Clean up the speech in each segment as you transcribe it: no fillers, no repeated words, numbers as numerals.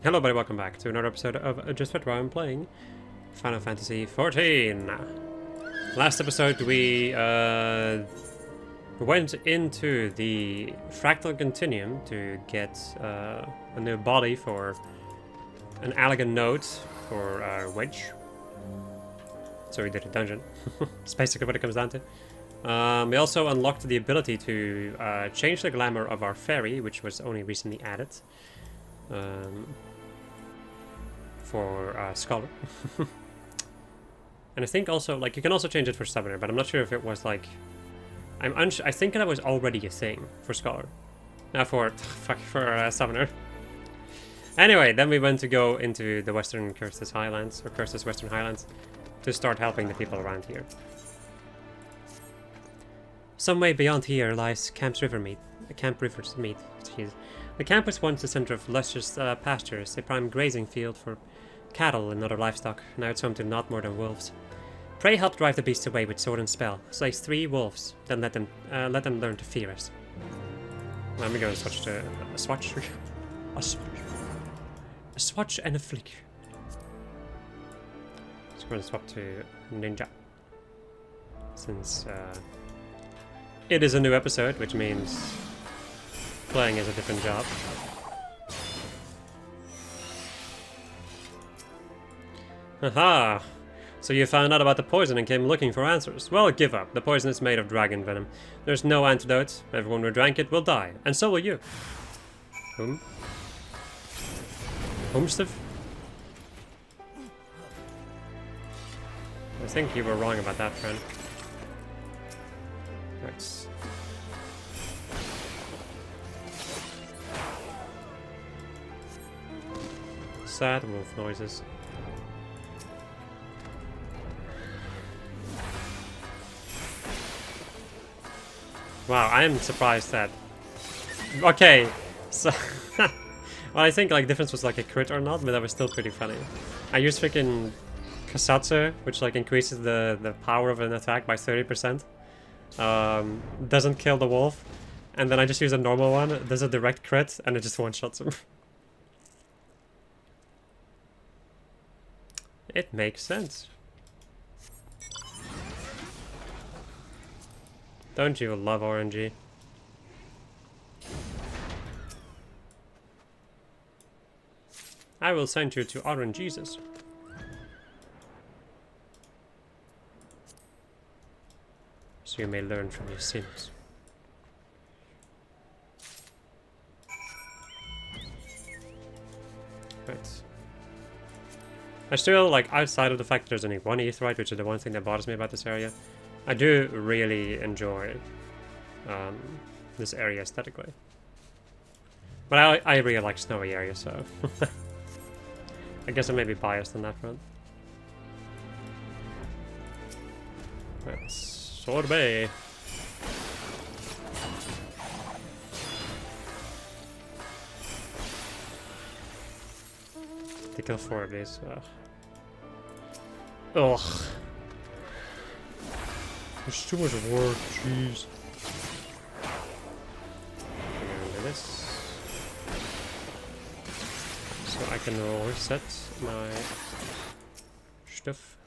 Hello everybody, welcome back to another episode of Just Fit, where I'm playing Final Fantasy XIV. Last episode we went into the Fractal Continuum to get a new body for an elegant note for our Wedge. So we did a dungeon. It's basically what it comes down to. We also unlocked the ability to change the glamour of our fairy, which was only recently added. For Scholar. And I think also, like, you can also change it for Summoner, but I'm not sure if it was, like... I think that was already a thing for Scholar. For Summoner. Anyway, then we went to go into the Western Curses Highlands, or Curses Western Highlands, to start helping the people around here. Some way beyond here lies Camp River's Mead. Jeez. The camp was once the center of luscious pastures, a prime grazing field for cattle and other livestock. Now it's home to not more than wolves. Pray help drive the beasts away with sword and spell. Slay 3 wolves, then let them learn to fear us. Let me go and switch to a swatch. A swatch and a flick. So we're going to swap to ninja. Since it is a new episode, which means playing is a different job. Haha! So you found out about the poison and came looking for answers. Well, give up. The poison is made of dragon venom. There's no antidote. Everyone who drank it will die. And so will you. Homestead? I think you were wrong about that, friend. Right. Sad wolf noises. Wow, I am surprised that... Okay, so... well, I think like difference was like a crit or not, but that was still pretty funny. I used freaking Kasatsu, which like increases the power of an attack by 30%. Doesn't kill the wolf. And then I just use a normal one, does a direct crit, and it just one-shots him. It makes sense. Don't you love RNG? I will send you to RNGesus. So you may learn from your sins. Right. I still, like, outside of the fact that there's only one Aetheryte, which is the one thing that bothers me about this area, I do really enjoy this area aesthetically. But I really like snowy areas, so... I guess I may be biased on that front. Right, sorbet. To kill 4 of these. Ugh. There's too much work, jeez. Do this. So I can reset my stuff.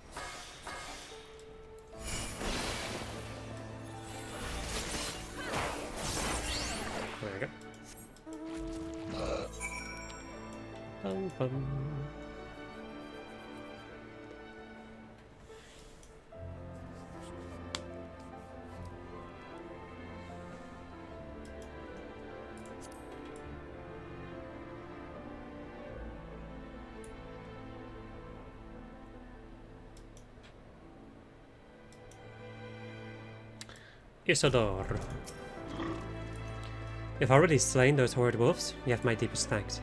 There we go. Bum, bum. Isidore. You've already slain those horrid wolves. You have my deepest thanks.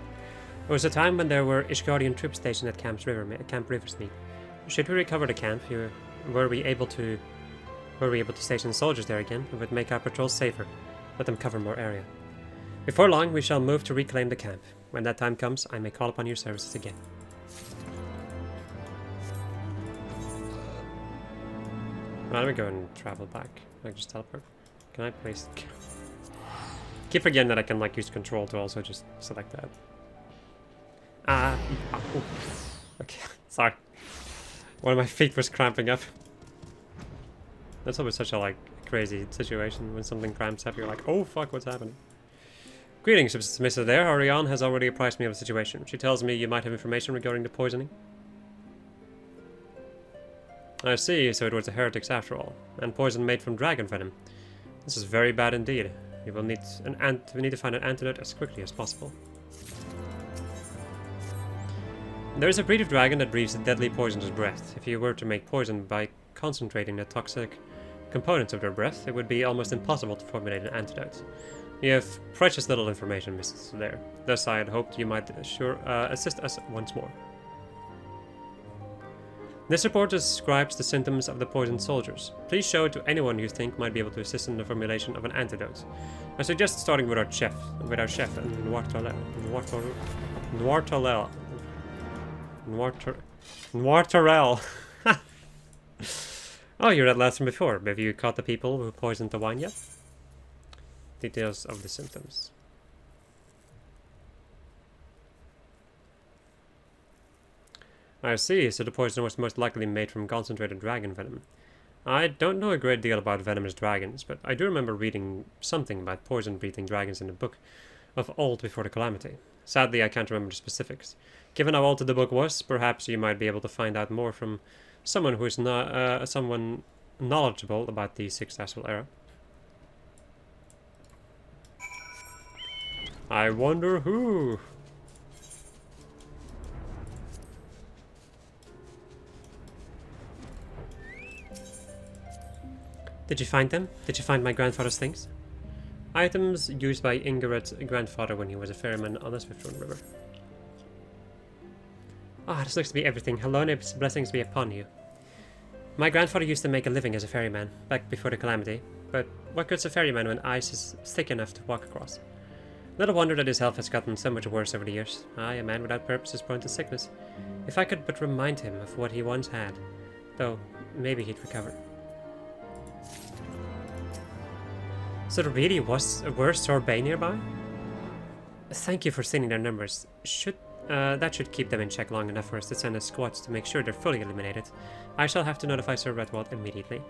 There was a time when there were Ishgardian troops stationed at Camp River's Mead. Should we recover the camp, were we able to station soldiers there again, it would make our patrols safer. Let them cover more area. Before long, we shall move to reclaim the camp. When that time comes, I may call upon your services again. Well, let me go and travel back. I just teleport. Can I place... Keep forgetting that I can like use control to also just select that. Ooh. Okay, sorry. One of my feet was cramping up. That's always such a, like, crazy situation when something cramps up. You're like, oh fuck, what's happening? Greetings, Mr. There. Orion has already apprised me of the situation. She tells me you might have information regarding the poisoning. I see, so it was the heretics after all, and poison made from dragon venom. This is very bad indeed. We will need we need to find an antidote as quickly as possible. There is a breed of dragon that breathes a deadly poisonous breath. If you were to make poison by concentrating the toxic components of their breath, it would be almost impossible to formulate an antidote. You have precious little information, Mrs. There. Thus, I had hoped you might assist us once more. This report describes the symptoms of the poisoned soldiers. Please show it to anyone you think might be able to assist in the formulation of an antidote. I suggest starting with our chef, Noirtarel. Oh, you read last from before. Have you caught the people who poisoned the wine yet? Details of the symptoms. I see, so the poison was most likely made from concentrated dragon venom. I don't know a great deal about venomous dragons, but I do remember reading something about poison-breathing dragons in the book of old before the calamity. Sadly, I can't remember the specifics. Given how old the book was, perhaps you might be able to find out more from someone who is not someone knowledgeable about the Sixth Astral Era. I wonder who. Did you find them? Did you find my grandfather's things? Items used by Ingeret's grandfather when he was a ferryman on the Swiftron River. Ah, this looks to be everything. Halone's blessings be upon you. My grandfather used to make a living as a ferryman, back before the calamity. But what good's a ferryman when ice is thick enough to walk across? Little wonder that his health has gotten so much worse over the years. Aye, a man without purpose is prone to sickness. If I could but remind him of what he once had. Though, maybe he'd recover. So there really was a worse sorbet nearby? Thank you for sending their numbers. That should keep them in check long enough for us to send a squad to make sure they're fully eliminated. I shall have to notify Sir Redwald immediately.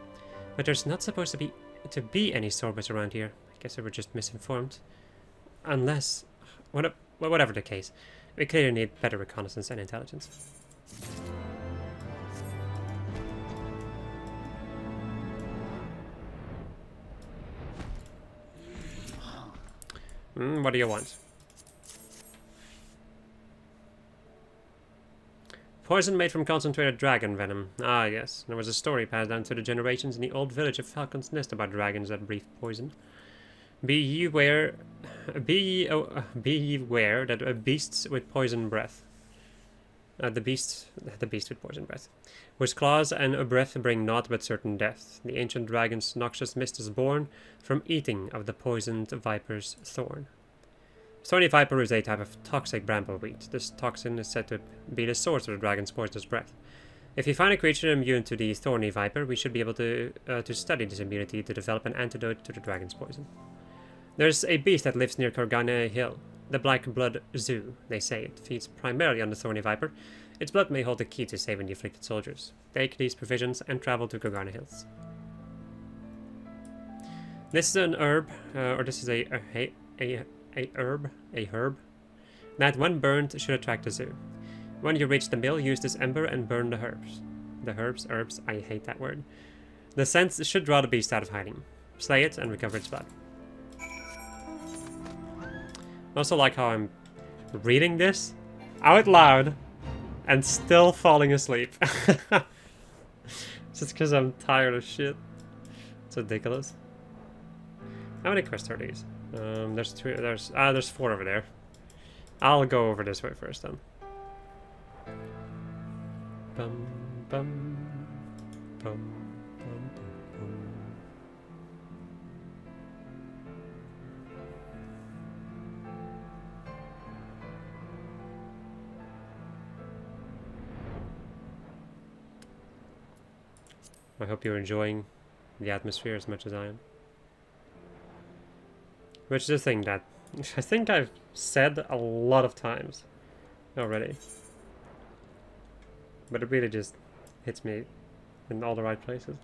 But there's not supposed to be any sorbets around here. I guess we were just misinformed. Unless, whatever the case, we clearly need better reconnaissance and intelligence. What do you want? Poison made from concentrated dragon venom. Ah, yes. There was a story passed down through the generations in the old village of Falcon's Nest about dragons that breathe poison. Be ye aware that beasts with poison breath. The beast with poison breath. Whose claws and a breath bring naught but certain death. The ancient dragon's noxious mist is born from eating of the poisoned viper's thorn. Thorny viper is a type of toxic brambleweed. This toxin is said to be the source of the dragon's poisonous breath. If you find a creature immune to the thorny viper, we should be able to study this immunity to develop an antidote to the dragon's poison. There's a beast that lives near Gorgana Hill. The Black Blood Zoo, they say. It feeds primarily on the thorny viper. Its blood may hold the key to saving the afflicted soldiers. Take these provisions and travel to Gorgana Hills. This is an herb, or this is a herb, that when burned should attract the zoo. When you reach the mill, use this ember and burn the herbs. Herbs, I hate that word. The scent should draw the beast out of hiding. Slay it and recover its blood. I also like how I'm reading this out loud and still falling asleep. Just because I'm tired of shit. It's ridiculous. How many quests are these? There's three. There's 4 over there. I'll go over this way first then. Bum bum bum bum bum. I hope you're enjoying the atmosphere as much as I am. Which is a thing that I think I've said a lot of times. already. But it really just hits me in all the right places.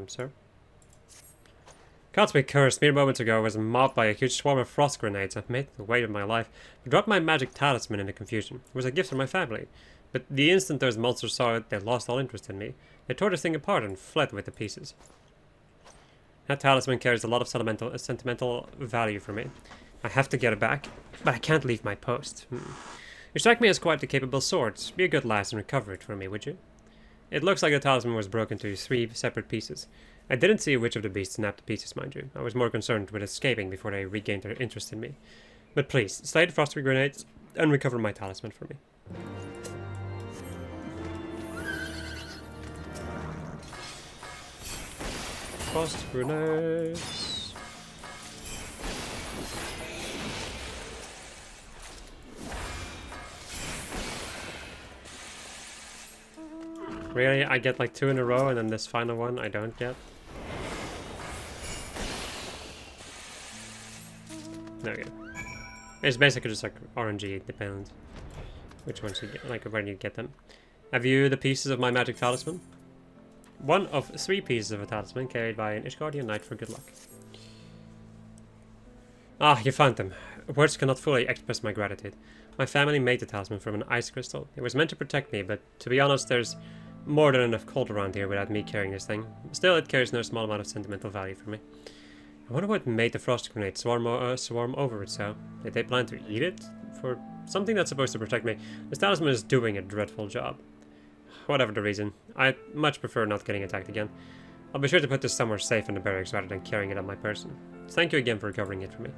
Sir? Can't be cursed. Mere moments ago I was mobbed by a huge swarm of frost grenades. I've made the weight of my life. I dropped my magic talisman in the confusion. It was a gift from my family. But the instant those monsters saw it, they lost all interest in me. They tore the thing apart and fled with the pieces. That talisman carries a lot of sentimental value for me. I have to get it back, but I can't leave my post. You strike me as quite the capable sword. Be a good lass and recover it for me, would you? It looks like the talisman was broken into 3 separate pieces. I didn't see which of the beasts snapped the pieces, mind you. I was more concerned with escaping before they regained their interest in me. But please, slay the frosty grenades and recover my talisman for me. Frost grenades. Really? I get like 2 in a row and then this final one I don't get? Okay. It's basically just like RNG dependent. Which ones you get, like when you get them. Have you the pieces of my magic talisman? 1 of 3 pieces of a talisman carried by an Ishgardian knight for good luck. Ah, you found them. Words cannot fully express my gratitude. My family made the talisman from an ice crystal. It was meant to protect me, but to be honest, there's more than enough cold around here without me carrying this thing. Still, it carries no small amount of sentimental value for me. I wonder what made the frost grenade swarm over it so. Did they plan to eat it? For something that's supposed to protect me, this talisman is doing a dreadful job. Whatever the reason, I much prefer not getting attacked again. I'll be sure to put this somewhere safe in the barracks rather than carrying it on my person. Thank you again for recovering it for me.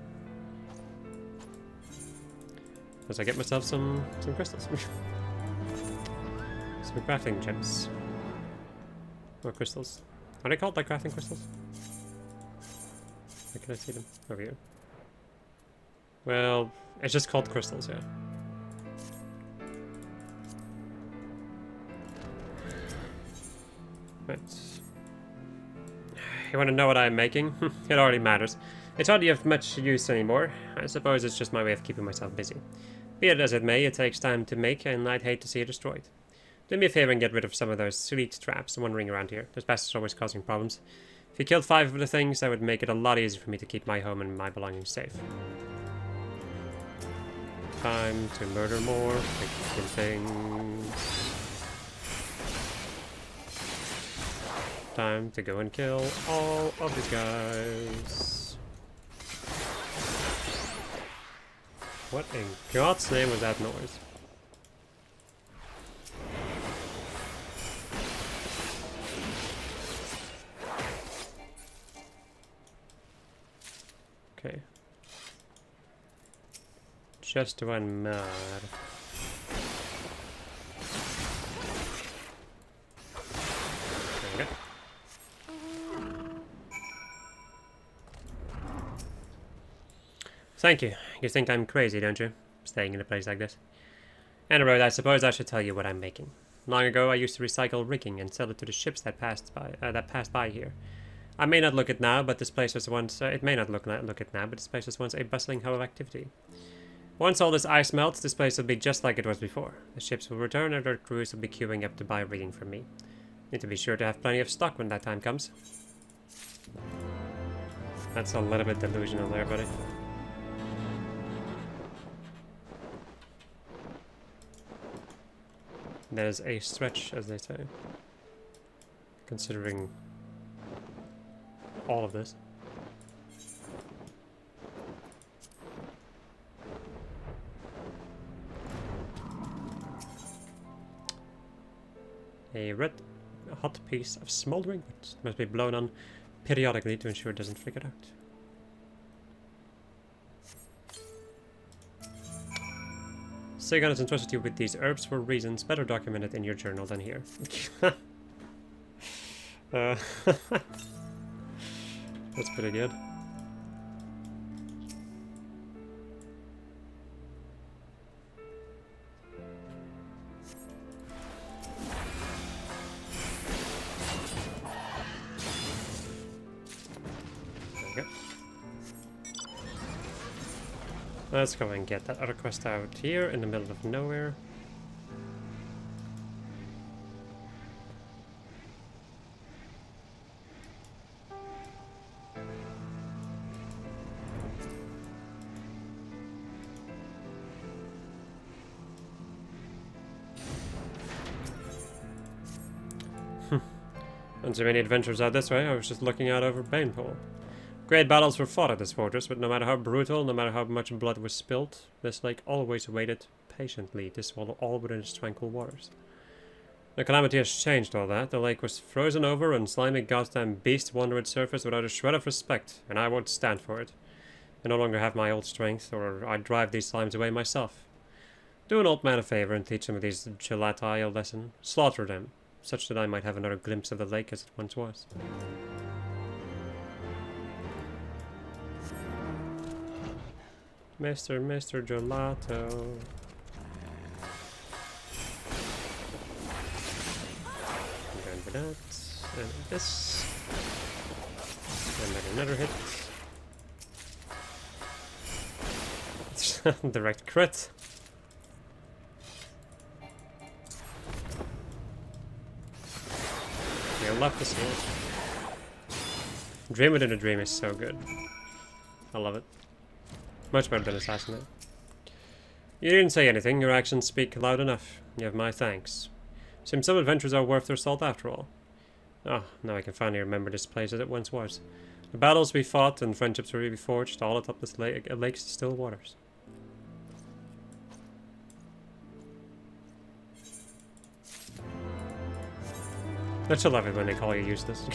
As I get myself some crystals. Some crafting chips. Or crystals. Are they called like crafting crystals? Where can I see them? Over here. Well, it's just called crystals, yeah. Right. You want to know what I'm making? It already matters. It's hardly of much use anymore. I suppose it's just my way of keeping myself busy. Be it as it may, it takes time to make, and I'd hate to see it destroyed. Do me a favor and get rid of some of those sleet traps wandering around here. Those bastards are always causing problems. If you killed 5 of the things, that would make it a lot easier for me to keep my home and my belongings safe. Time to murder more freaking things. Time to go and kill all of these guys. What in God's name was that noise? Okay. Just one mad. There we go. Thank you. You think I'm crazy, don't you? Staying in a place like this. Anyway, I suppose I should tell you what I'm making. Long ago, I used to recycle rigging and sell it to the ships that passed by here. I may not look it now, but this place was once. It may not look it now, but this place was once a bustling hub of activity. Once all this ice melts, this place will be just like it was before. The ships will return, and their crews will be queuing up to buy rigging from me. Need to be sure to have plenty of stock when that time comes. That's a little bit delusional there, buddy. That is a stretch, as they say. Considering all of this. A red hot piece of smoldering wood must be blown on periodically to ensure it doesn't flicker out. Sagan has entrusted you with these herbs for reasons better documented in your journal than here. That's pretty good. Let's go and get that other quest out here in the middle of nowhere. Not so many adventures out this way. I was just looking out over Banepool. Great battles were fought at this fortress, but no matter how brutal, no matter how much blood was spilled, this lake always waited patiently to swallow all within its tranquil waters. The calamity has changed all that. The lake was frozen over and slimy goddamn beasts wander its surface without a shred of respect, and I won't stand for it. I no longer have my old strength, or I'd drive these slimes away myself. Do an old man a favor and teach some of these gelati a lesson. Slaughter them, such that I might have another glimpse of the lake as it once was. Mr. Gelato. I'm going for that. And this. And then another hit. Direct crit. I love this sword. Dream within a dream is so good. I love it. Much better than Assassinate. You didn't say anything, your actions speak loud enough. You have my thanks. Seems some adventures are worth their salt after all. Oh, now I can finally remember this place as it once was. The battles we fought and friendships we forged all atop this lake's still waters. Don't you love it when they call you useless?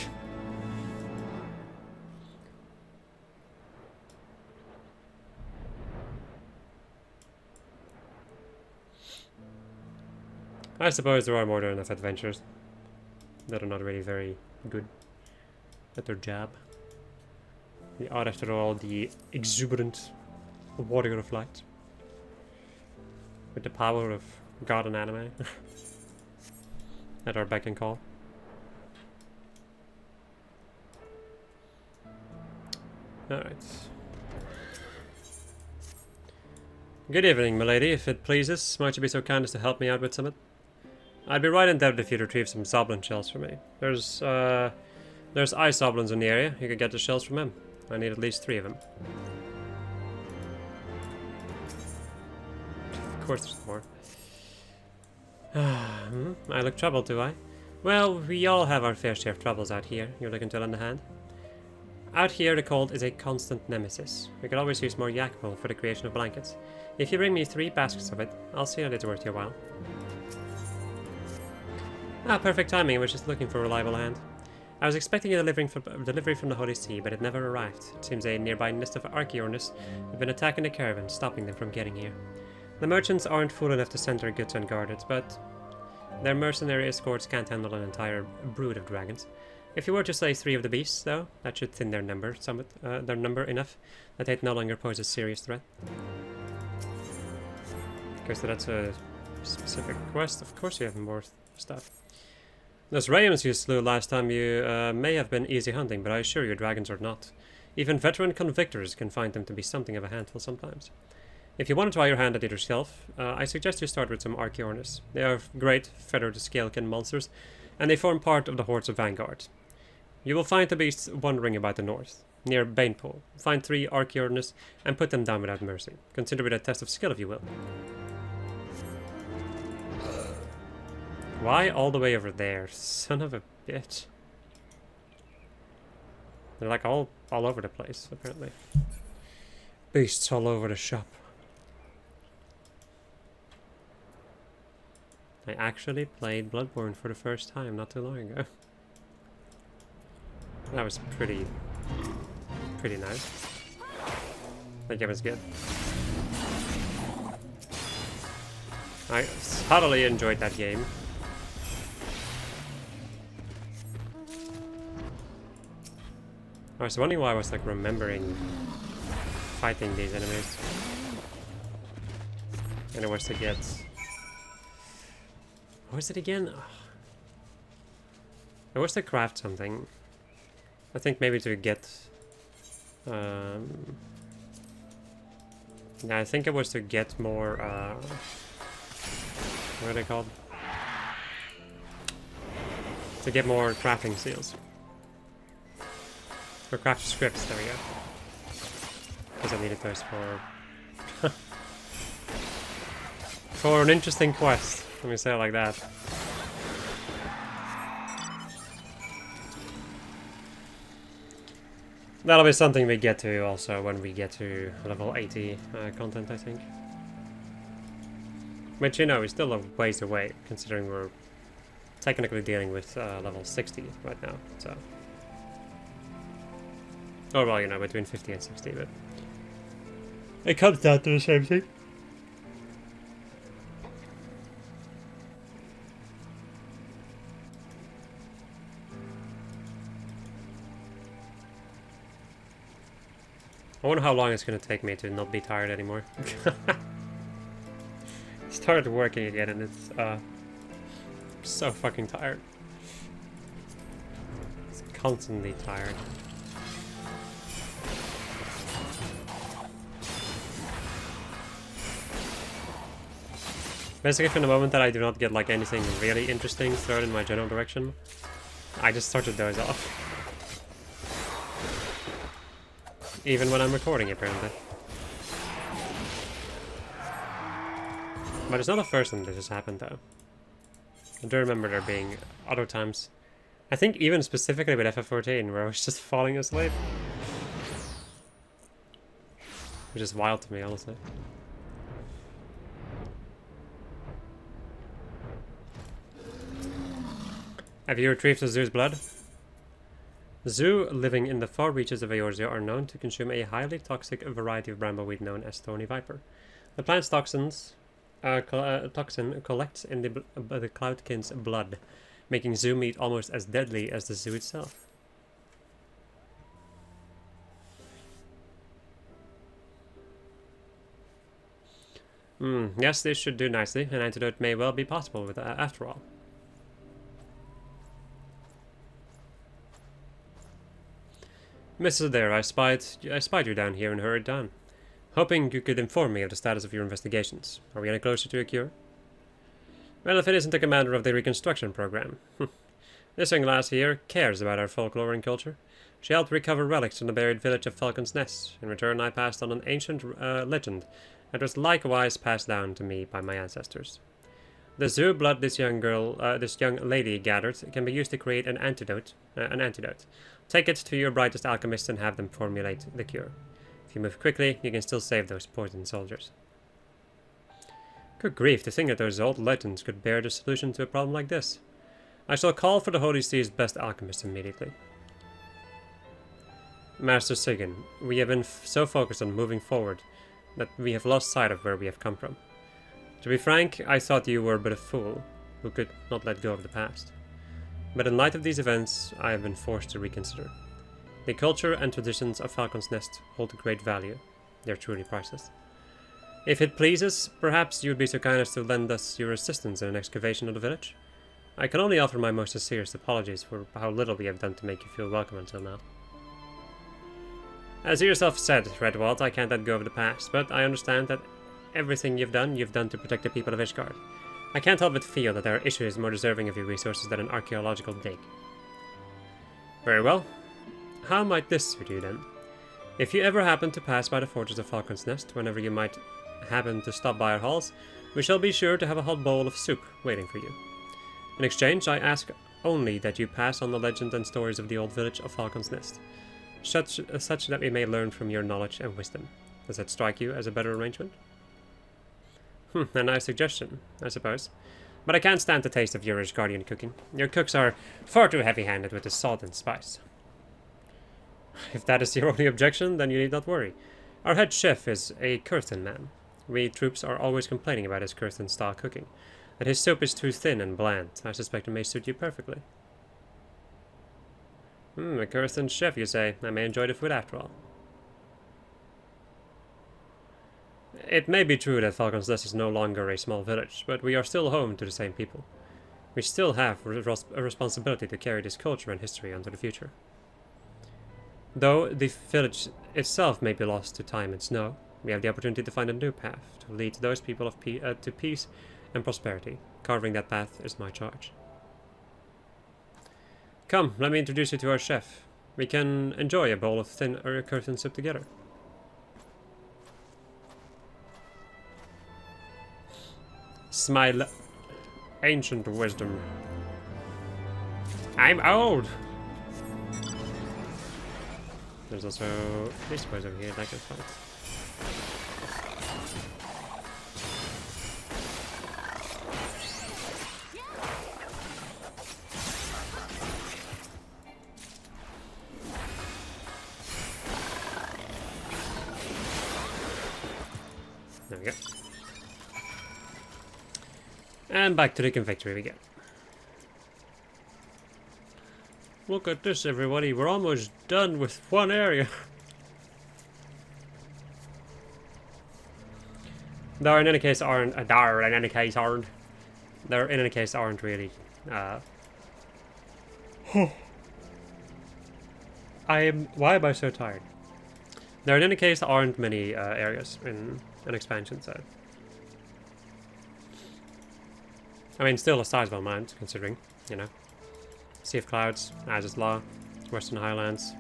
I suppose there are more than enough adventures that are not really very good at their job. We are, after all, the exuberant warrior of light. With the power of God and anime at our beck and call. Alright. Good evening, milady. If it pleases, might you be so kind as to help me out with something? I'd be right indebted if you'd retrieve some Zoblin shells for me. There's ice Zoblins in the area. You could get the shells from him. I need at least 3 of them. Of course there's more. I look troubled, do I? Well, we all have our fair share of troubles out here. You're looking to lend a hand? Out here, the cold is a constant nemesis. We could always use more yak wool for the creation of blankets. If you bring me 3 baskets of it, I'll see that it's worth your while. Ah, perfect timing. I was just looking for a reliable hand. I was expecting a delivery from the Holy See, but it never arrived. It seems a nearby nest of Archaeornis have been attacking the caravan, stopping them from getting here. The merchants aren't fool enough to send their goods unguarded, but their mercenary escorts can't handle an entire brood of dragons. If you were to slay 3 of the beasts, though, that should thin their number enough that they'd no longer pose a serious threat. Okay, so that's a specific quest. Of course you have more stuff. Those Rayums you slew last time you may have been easy hunting, but I assure you dragons are not. Even veteran convictors can find them to be something of a handful sometimes. If you want to try your hand at it yourself, I suggest you start with some Archaeornis. They are great feathered scalekin monsters, and they form part of the hordes of Vanguard. You will find the beasts wandering about the north, near Banepool. Find 3 Archaeornis and put them down without mercy. Consider it a test of skill if you will. Why all the way over there? Son of a bitch. They're like all over the place, apparently. Beasts all over the shop. I actually played Bloodborne for the first time not too long ago. That was pretty nice. That game was good. I thoroughly enjoyed that game. I was wondering why I was like remembering fighting these enemies. And it was to get... What was it again? It was to craft something. I think maybe to get... Yeah, I think it was to get more, what are they called? To get more crafting seals. Or craft scripts, there we go. Because I needed those for... for an interesting quest. Let me say it like that. That'll be something we get to also when we get to level 80 content, I think. Which, you know, is still a ways away, considering we're technically dealing with level 60 right now, so... Oh, well, you know, between 50 and 60, but... It comes down to the same thing. I wonder how long it's gonna take me to not be tired anymore. Started working again and it's so fucking tired. It's constantly tired. Basically from the moment that I do not get like anything really interesting thrown in my general direction, I just start to doze off. Even when I'm recording, apparently. But it's not the first time this has happened, though. I do remember there being other times. I think even specifically with ffXIV, where I was just falling asleep. Which is wild to me, honestly. Have you retrieved the zoo's blood? Zoo living in the far reaches of Eorzea are known to consume a highly toxic variety of brambleweed known as thorny viper. The plant's toxin collects in the cloudkin's blood, making zoo meat almost as deadly as the zoo itself. Yes, this should do nicely. An antidote may well be possible with after all. Mrs. Adair, I spied you down here and hurried down, hoping you could inform me of the status of your investigations. Are we any closer to a cure? Well, if it isn't the commander of the reconstruction program. This young lass here cares about our folklore and culture. She helped recover relics from the buried village of Falcon's Nest. In return, I passed on an ancient legend that was likewise passed down to me by my ancestors. The zoo blood this young lady gathered can be used to create an antidote. Take it to your brightest alchemists and have them formulate the cure. If you move quickly, you can still save those poisoned soldiers. Good grief, to think that those old legends could bear the solution to a problem like this. I shall call for the Holy See's best alchemist immediately. Master Sigyn, we have been so focused on moving forward that we have lost sight of where we have come from. To be frank, I thought you were but a fool who could not let go of the past. But in light of these events, I have been forced to reconsider. The culture and traditions of Falcon's Nest hold great value. They are truly priceless. If it pleases, perhaps you would be so kind as to lend us your assistance in an excavation of the village? I can only offer my most sincerest apologies for how little we have done to make you feel welcome until now. As you yourself said, Redwald, I can't let go of the past, but I understand that everything you've done to protect the people of Ishgard. I can't help but feel that there are issues more deserving of your resources than an archaeological dig. Very well. How might this suit you then? If you ever happen to pass by the fortress of Falcon's Nest, whenever you might happen to stop by our halls, we shall be sure to have a hot bowl of soup waiting for you. In exchange, I ask only that you pass on the legend and stories of the old village of Falcon's Nest, such that we may learn from your knowledge and wisdom. Does that strike you as a better arrangement? A nice suggestion, I suppose. But I can't stand the taste of your Ishgardian cooking. Your cooks are far too heavy-handed with the salt and spice. If that is your only objection, then you need not worry. Our head chef is a Kurthan man. We troops are always complaining about his Kurthan-style cooking. That his soup is too thin and bland. I suspect it may suit you perfectly. A Kurthan chef, you say? I may enjoy the food after all. It may be true that Falcon's Nest is no longer a small village, but we are still home to the same people. We still have a responsibility to carry this culture and history into the future. Though the village itself may be lost to time and snow, We have the opportunity to find a new path, to lead those people to peace and prosperity. Carving that path is my charge. Come, let me introduce you to our chef. We can enjoy a bowl of thin curtain soup together. Smile. Ancient wisdom. I'm old! There's also these boys over here that I can fight. There we go. And back to the confectionery we get. Look at this, everybody. We're almost done with one area. There in any case aren't really why am I so tired? There in any case aren't many areas in an expansion set. I mean, still a sizable amount, considering, you know. Sea of Clouds, Az's Law, Western Highlands,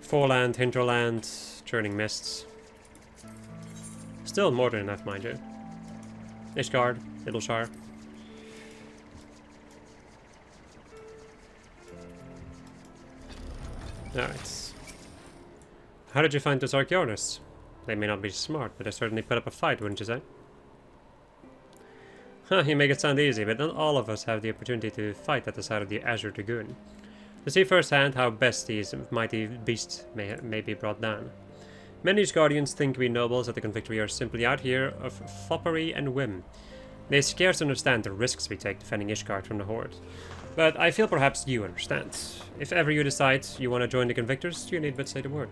Foreland, Hinterland, Churning Mists. Still more than enough, mind you. Ishgard, Littleshire. Alright. How did you find those Archaeonists? They may not be smart, but they certainly put up a fight, wouldn't you say? Huh, you make it sound easy, but not all of us have the opportunity to fight at the side of the Azure Dragoon. To see firsthand how best these mighty beasts may be brought down. Many Guardians think we nobles at the Conflictory are simply out here of foppery and whim. They scarce understand the risks we take defending Ishgard from the Horde. But I feel perhaps you understand. If ever you decide you want to join the Convictors, you need but say the word.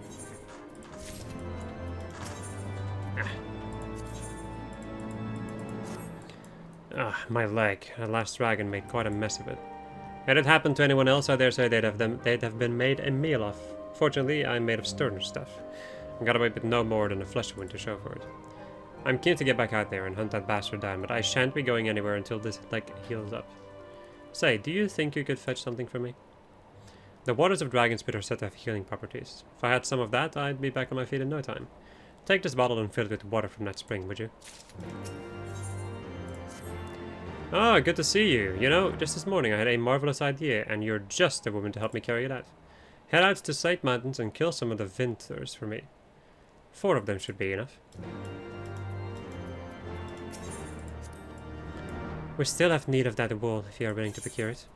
My leg. That last dragon made quite a mess of it. Had it happened to anyone else, I dare say they'd have been made a meal of. Fortunately, I'm made of sterner stuff. I got away with no more than a flesh wound to show for it. I'm keen to get back out there and hunt that bastard down, but I shan't be going anywhere until this leg heals up. Say, do you think you could fetch something for me? The waters of Dragonspit are said to have healing properties. If I had some of that, I'd be back on my feet in no time. Take this bottle and fill it with water from that spring, would you? Ah, good to see you. You know, just this morning I had a marvelous idea, and you're just the woman to help me carry it out. Head out to Sight Mountains and kill some of the Vinters for me. 4 of them should be enough. We still have need of that wool, if you are willing to procure it.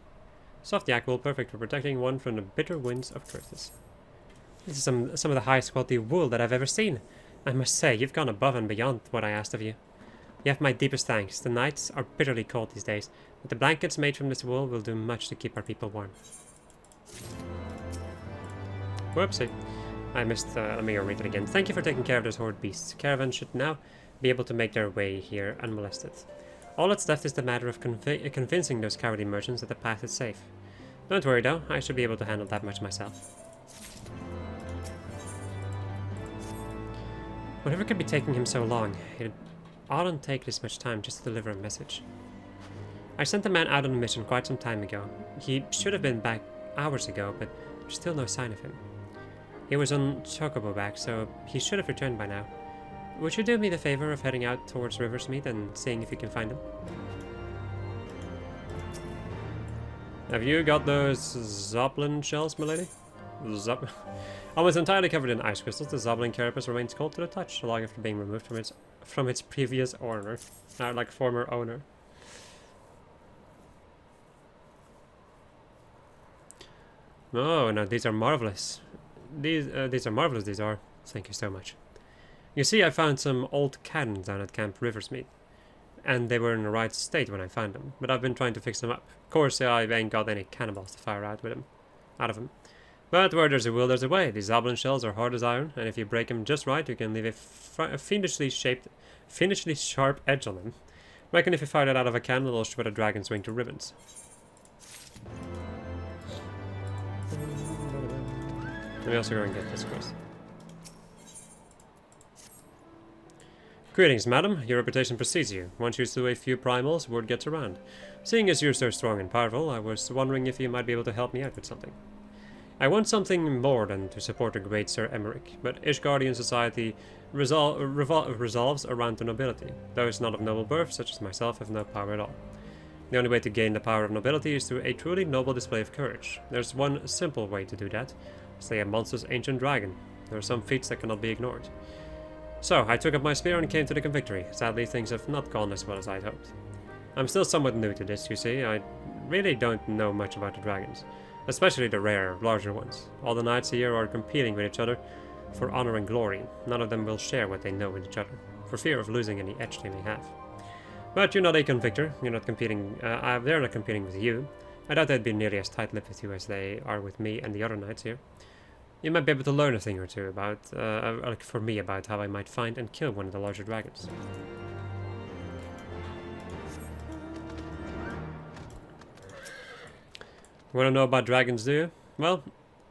Soft yak wool, perfect for protecting one from the bitter winds of Curtis. This is some of the highest quality wool that I've ever seen. I must say, you've gone above and beyond what I asked of you. You have my deepest thanks. The nights are bitterly cold these days, but the blankets made from this wool will do much to keep our people warm. Whoopsie. I missed, let me read it again. Thank you for taking care of those horde beasts. Caravan should now be able to make their way here unmolested. All that's left is the matter of convincing those cowardly merchants that the path is safe. Don't worry though, I should be able to handle that much myself. Whatever could be taking him so long? It oughtn't take this much time just to deliver a message. I sent a man out on a mission quite some time ago. He should have been back hours ago, but there's still no sign of him. He was on Chocobo back, so he should have returned by now. Would you do me the favor of heading out towards Riversmeet and seeing if you can find him? Have you got those Zoblin shells, milady? Almost entirely covered in ice crystals, the Zoblin carapace remains cold to the touch, long after being removed from its previous owner, former owner. Oh, no, these are marvelous. These are marvelous, these are. Thank you so much. You see, I found some old cannons down at Camp Riversmeet, and they were in the right state when I found them, but I've been trying to fix them up. Of course, I ain't got any cannonballs to fire out of them. But where there's a will, there's a way. These Zoblin shells are hard as iron, and if you break them just right, you can leave a fiendishly sharp edge on them. Reckon if you fire it out of a cannon, it'll shred a dragon's wing to ribbons. Let me also go and get this quest. Greetings, madam. Your reputation precedes you. Once you slew a few primals, word gets around. Seeing as you're so strong and powerful, I was wondering if you might be able to help me out with something. I want something more than to support the great Sir Emmerich, but Ishgardian society revolves around the nobility. Those not of noble birth, such as myself, have no power at all. The only way to gain the power of nobility is through a truly noble display of courage. There's one simple way to do that. Slay a monstrous ancient dragon. There are some feats that cannot be ignored. So, I took up my spear and came to the victory. Sadly, things have not gone as well as I'd hoped. I'm still somewhat new to this, you see. I really don't know much about the dragons, especially the rare, larger ones. All the knights here are competing with each other for honor and glory. None of them will share what they know with each other, for fear of losing any edge they may have. But you're not a convictor. You're not competing. They're not competing with you. I doubt they'd be nearly as tight-lipped with you as they are with me and the other knights here. You might be able to learn a thing or two about, for me, about how I might find and kill one of the larger dragons. Want to know about dragons, do you? Well,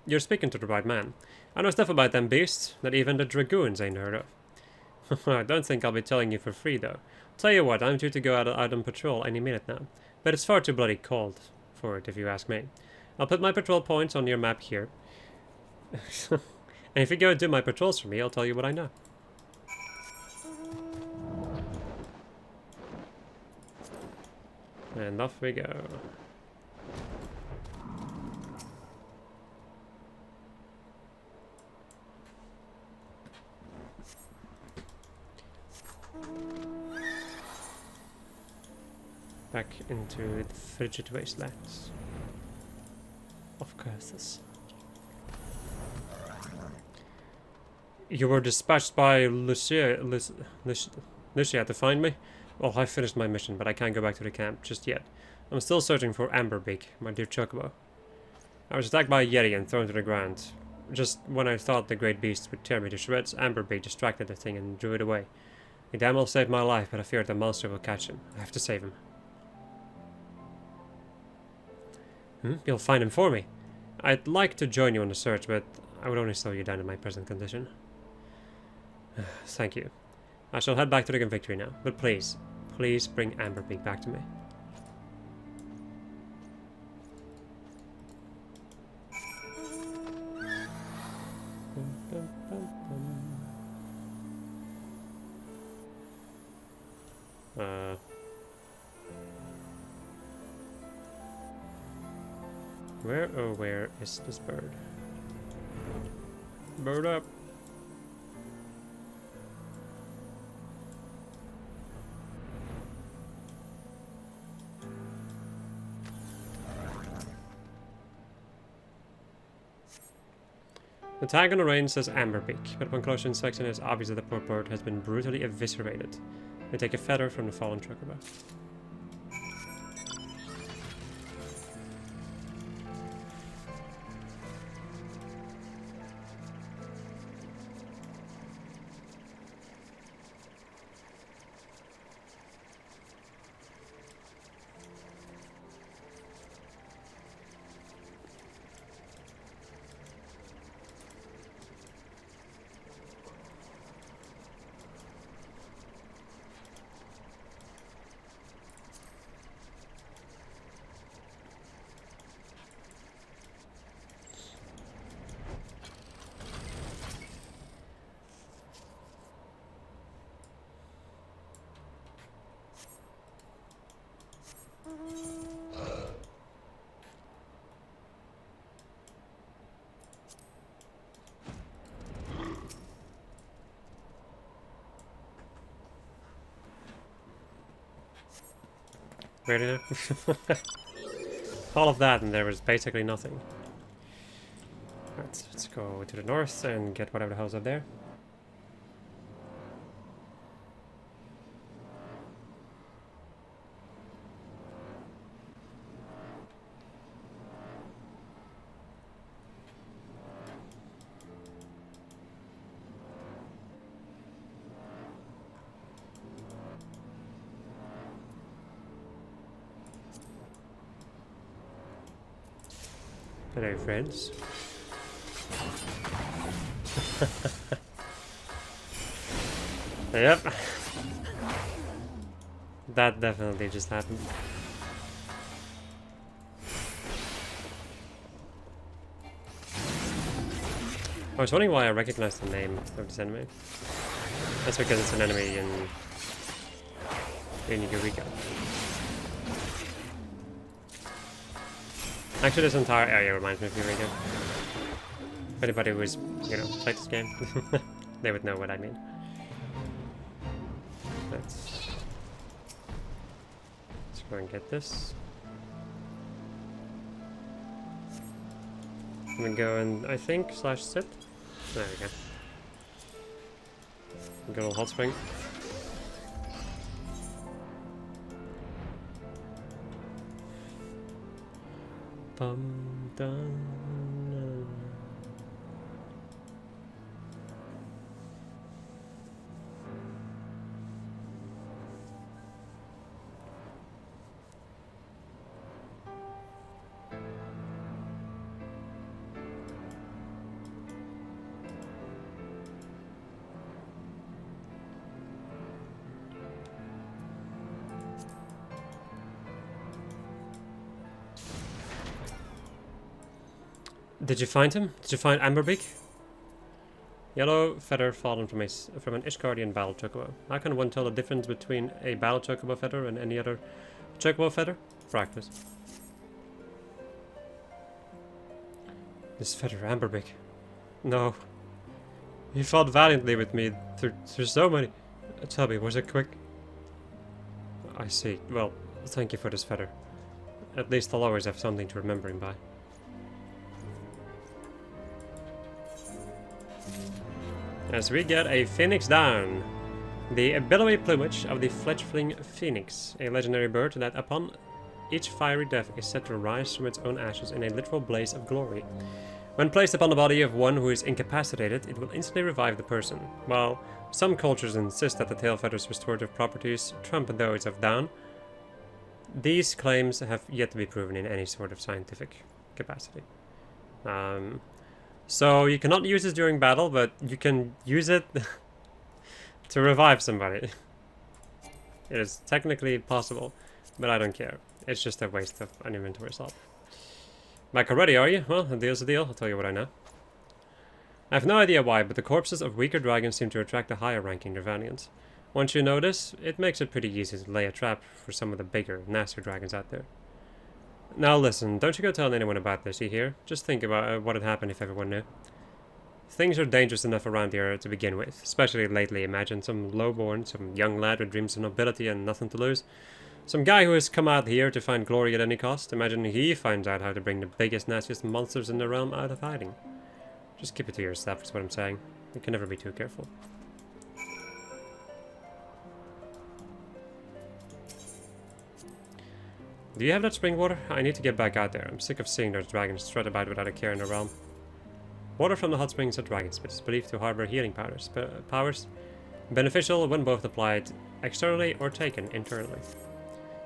you're speaking to the right man. I know stuff about them beasts that even the dragoons ain't heard of. I don't think I'll be telling you for free, though. Tell you what, I'm due to go out on patrol any minute now. But it's far too bloody cold for it, if you ask me. I'll put my patrol points on your map here. And if you go do my patrols for me, I'll tell you what I know. And off we go. Back into the frigid wastelands of curses. You were dispatched by Lucia to find me? Well, I finished my mission, but I can't go back to the camp just yet. I'm still searching for Amberbeak, my dear Chocobo. I was attacked by a Yeti and thrown to the ground. Just when I thought the great beast would tear me to shreds, Amberbeak distracted the thing and drew it away. He damn well saved my life, but I fear the monster will catch him. I have to save him. You'll find him for me. I'd like to join you on the search, but I would only slow you down in my present condition. Thank you. I shall head back to the victory now, but please, please bring Amberbeak back to me. Where is this bird? Bird up. The tag on the rein says Amberbeak, but upon closer inspection it is obvious that the poor bird has been brutally eviscerated. They take a feather from the fallen chocobo. Really? All of that and there was basically nothing. Let's go to the north and get whatever the hell's up there. Hello, friends. Yep. That definitely just happened. I was wondering why I recognized the name of this enemy. That's because it's an enemy in Eureka. Actually, this entire area reminds me of Eureka. If anybody who's, you know, played this game, they would know what I mean. Let's go and get this. I'm gonna go and, I think, slash sit. There we go. Good old hot spring. Bum dum. Did you find him? Did you find Amberbeak? Yellow feather fallen from an Ishgardian battle chocobo. How can one tell the difference between a battle chocobo feather and any other chocobo feather? Practice. This feather, Amberbeak. No. He fought valiantly with me through so many. Tell me, was it quick? I see. Well, thank you for this feather. At least I'll always have something to remember him by. As we get a phoenix down. The billowy plumage of the fledgling phoenix, a legendary bird that upon each fiery death is said to rise from its own ashes in a literal blaze of glory. When placed upon the body of one who is incapacitated, it will instantly revive the person. While some cultures insist that the tail feather's restorative properties trump those of down, these claims have yet to be proven in any sort of scientific capacity. So you cannot use this during battle, but you can use it to revive somebody. It is technically possible, but I don't care. It's just a waste of an inventory slot. Back already, are you? Well, a deal's a deal. I'll tell you what I know. I have no idea why, but the corpses of weaker dragons seem to attract the higher-ranking Nirvanians. Once you know this, it makes it pretty easy to lay a trap for some of the bigger, nastier dragons out there. Now listen, don't you go telling anyone about this, you hear? Just think about what would happen if everyone knew. Things are dangerous enough around here to begin with, especially lately. Imagine some lowborn, some young lad with dreams of nobility and nothing to lose. Some guy who has come out here to find glory at any cost. Imagine he finds out how to bring the biggest, nastiest monsters in the realm out of hiding. Just keep it to yourself, is what I'm saying. You can never be too careful. Do you have that spring water? I need to get back out there. I'm sick of seeing those dragons strut about without a care in the realm. Water from the hot springs of dragon spit is believed to harbor healing powers. Beneficial when both applied externally or taken internally.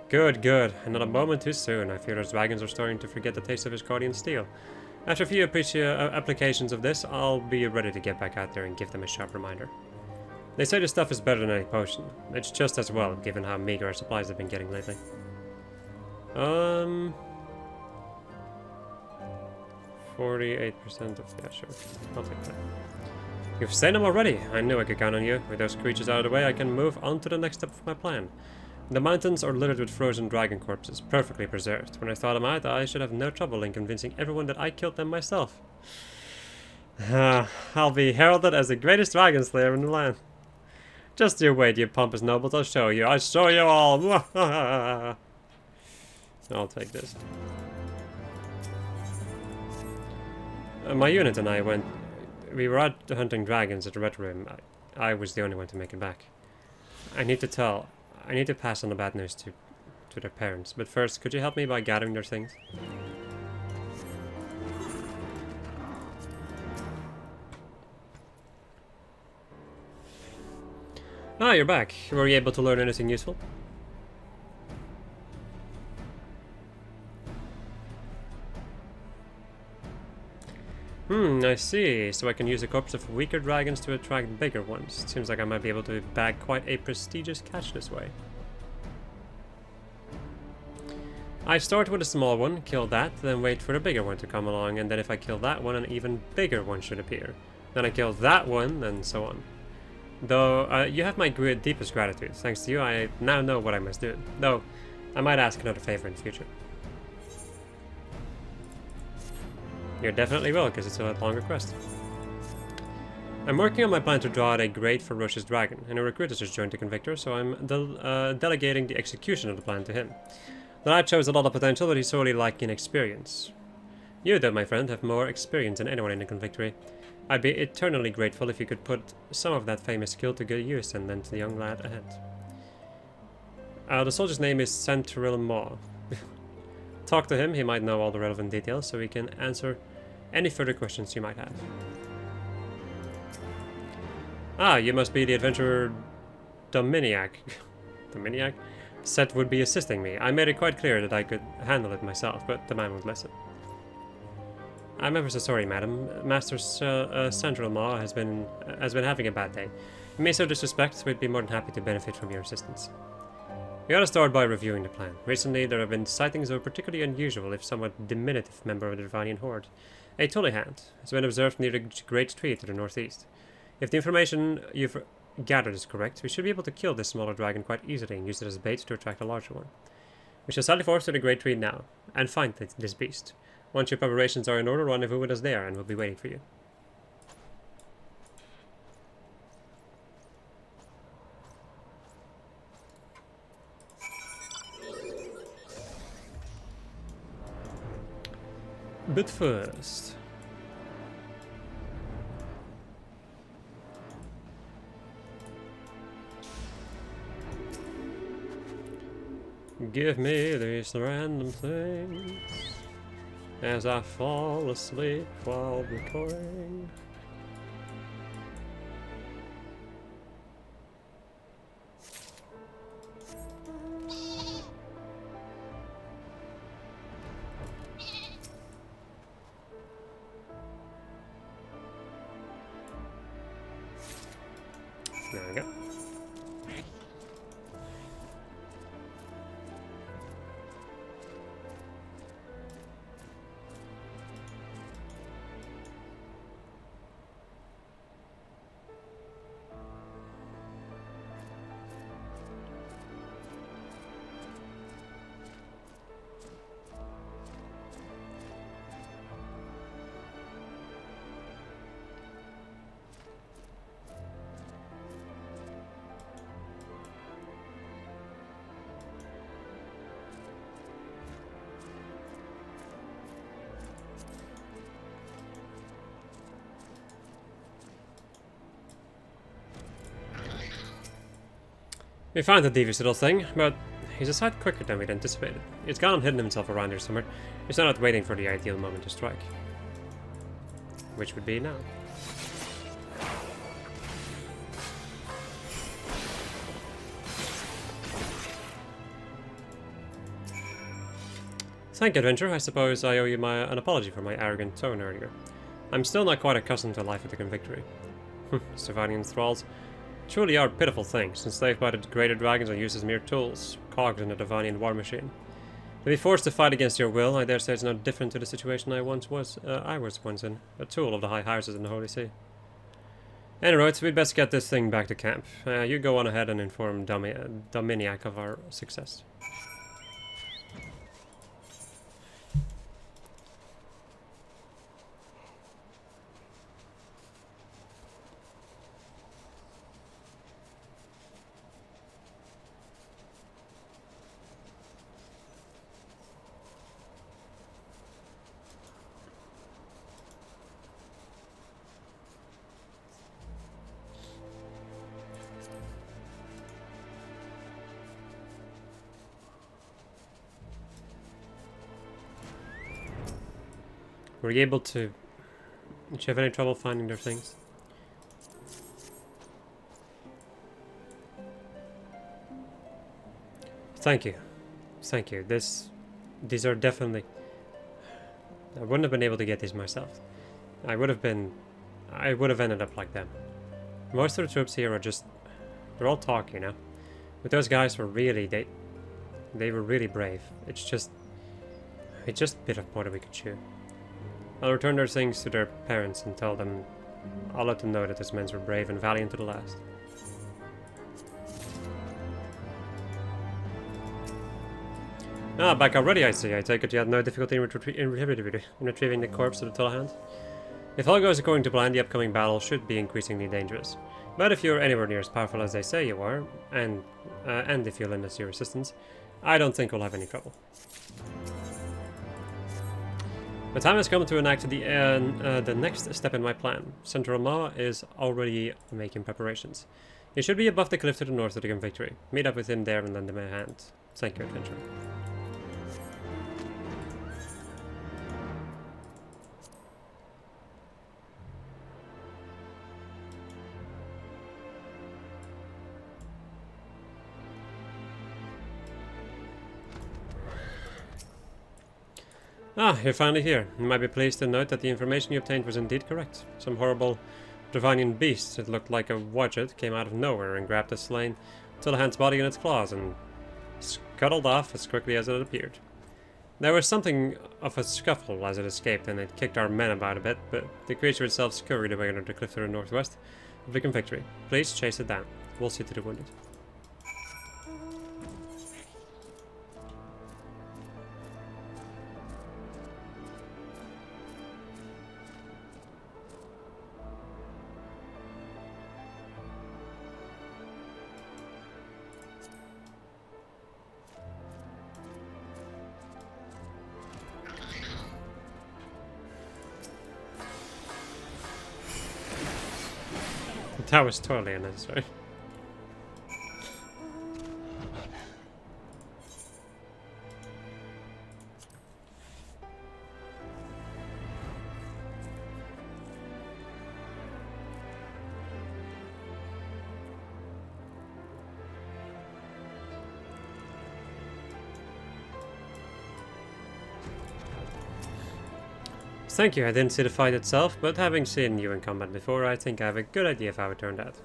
Good, good. And not a moment too soon. I fear those dragons are starting to forget the taste of Ishgardian steel. After a few applications of this, I'll be ready to get back out there and give them a sharp reminder. They say this stuff is better than any potion. It's just as well, given how meager our supplies have been getting lately. 48% of... yeah, sure. I'll take that. You've slain them already. I knew I could count on you. With those creatures out of the way, I can move on to the next step of my plan. The mountains are littered with frozen dragon corpses, perfectly preserved. When I thought them out, I should have no trouble in convincing everyone that I killed them myself. I'll be heralded as the greatest dragon slayer in the land. Just you wait, you pompous nobles. I'll show you. I'll show you all. I'll take this. My unit and I we were out hunting dragons at the Red Room. I was the only one to make it back. I need to pass on the bad news to their parents. But first, could you help me by gathering their things? Ah, you're back. Were you able to learn anything useful? I see. So I can use the corpse of weaker dragons to attract bigger ones. Seems like I might be able to bag quite a prestigious catch this way. I start with a small one, kill that, then wait for the bigger one to come along, and then if I kill that one, an even bigger one should appear. Then I kill that one, and so on. Though, you have my deepest gratitude. Thanks to you, I now know what I must do. Though, I might ask another favor in the future. You definitely will, because it's a long request. I'm working on my plan to draw out a great ferocious dragon, and a recruit has just joined the Convictor, so I'm delegating the execution of the plan to him. The lad shows a lot of potential, but he's sorely lacking experience. You, though, my friend, have more experience than anyone in the Convictory. I'd be eternally grateful if you could put some of that famous skill to good use and lend to the young lad ahead. The soldier's name is Central Maw. Talk to him, he might know all the relevant details, so he can answer any further questions you might have. Ah, you must be the adventurer Dominiac. Dominiac? Seth would be assisting me. I made it quite clear that I could handle it myself, but the man would listen. I'm ever so sorry, madam. Master Central Maw has been having a bad day. You may so disrespect, we'd be more than happy to benefit from your assistance. We ought to start by reviewing the plan. Recently, there have been sightings of a particularly unusual, if somewhat diminutive, member of the Divanian Horde. A Tullyhand has been observed near the Great Tree to the northeast. If the information you've gathered is correct, we should be able to kill this smaller dragon quite easily and use it as bait to attract a larger one. We shall sally forth to the Great Tree now, and find this beast. Once your preparations are in order, rendezvous with us there, and we'll be waiting for you. But first... give me these random things as I fall asleep while recording. There we go. We found the devious little thing, but he's a sight quicker than we'd anticipated. He's gone and hidden himself around here somewhere. He's not waiting for the ideal moment to strike. Which would be now. Thank you, adventurer. I suppose I owe you an apology for my arrogant tone earlier. I'm still not quite accustomed to life at the Convictory. Surviving thralls truly are pitiful things, enslaved by the greater dragons or used as mere tools, cogs in the Divanian war machine. To be forced to fight against your will, I dare say it's no different to the situation I was once in, a tool of the high houses in the Holy See. Anyway, we'd best get this thing back to camp. You go on ahead and inform Dominiac of our success. Were you able to... Did you have any trouble finding their things? Thank you. Thank you. These are definitely... I wouldn't have been able to get these myself. I would have ended up like them. Most of the troops here are just... They're all talk, you know? But those guys were really... They were really brave. It's just... We just bit off more than we could chew. I'll return their things to their parents and tell them. I'll let them know that these men were brave and valiant to the last. Ah, back already, I see. I take it you had no difficulty in retrieving the corpse of the Tall Hand. If all goes according to plan, the upcoming battle should be increasingly dangerous. But if you're anywhere near as powerful as they say you are, and if you lend us your assistance, I don't think we'll have any trouble. The time has come to enact the next step in my plan. Central Ma is already making preparations. He should be above the cliff to the north of the victory. Meet up with him there and lend him a hand. Thank you, adventurer. Ah, you're finally here. You might be pleased to note that the information you obtained was indeed correct. Some horrible Dravanian beast that looked like a wadget came out of nowhere and grabbed the slain Tullahan's body in its claws and scuttled off as quickly as it appeared. There was something of a scuffle as it escaped, and it kicked our men about a bit, but the creature itself scurried away under the cliff to the northwest of the victory. Please chase it down. We'll see to the wounded. That was totally unnecessary. Thank you, I didn't see the fight itself, but having seen you in combat before, I think I have a good idea of how it turned out.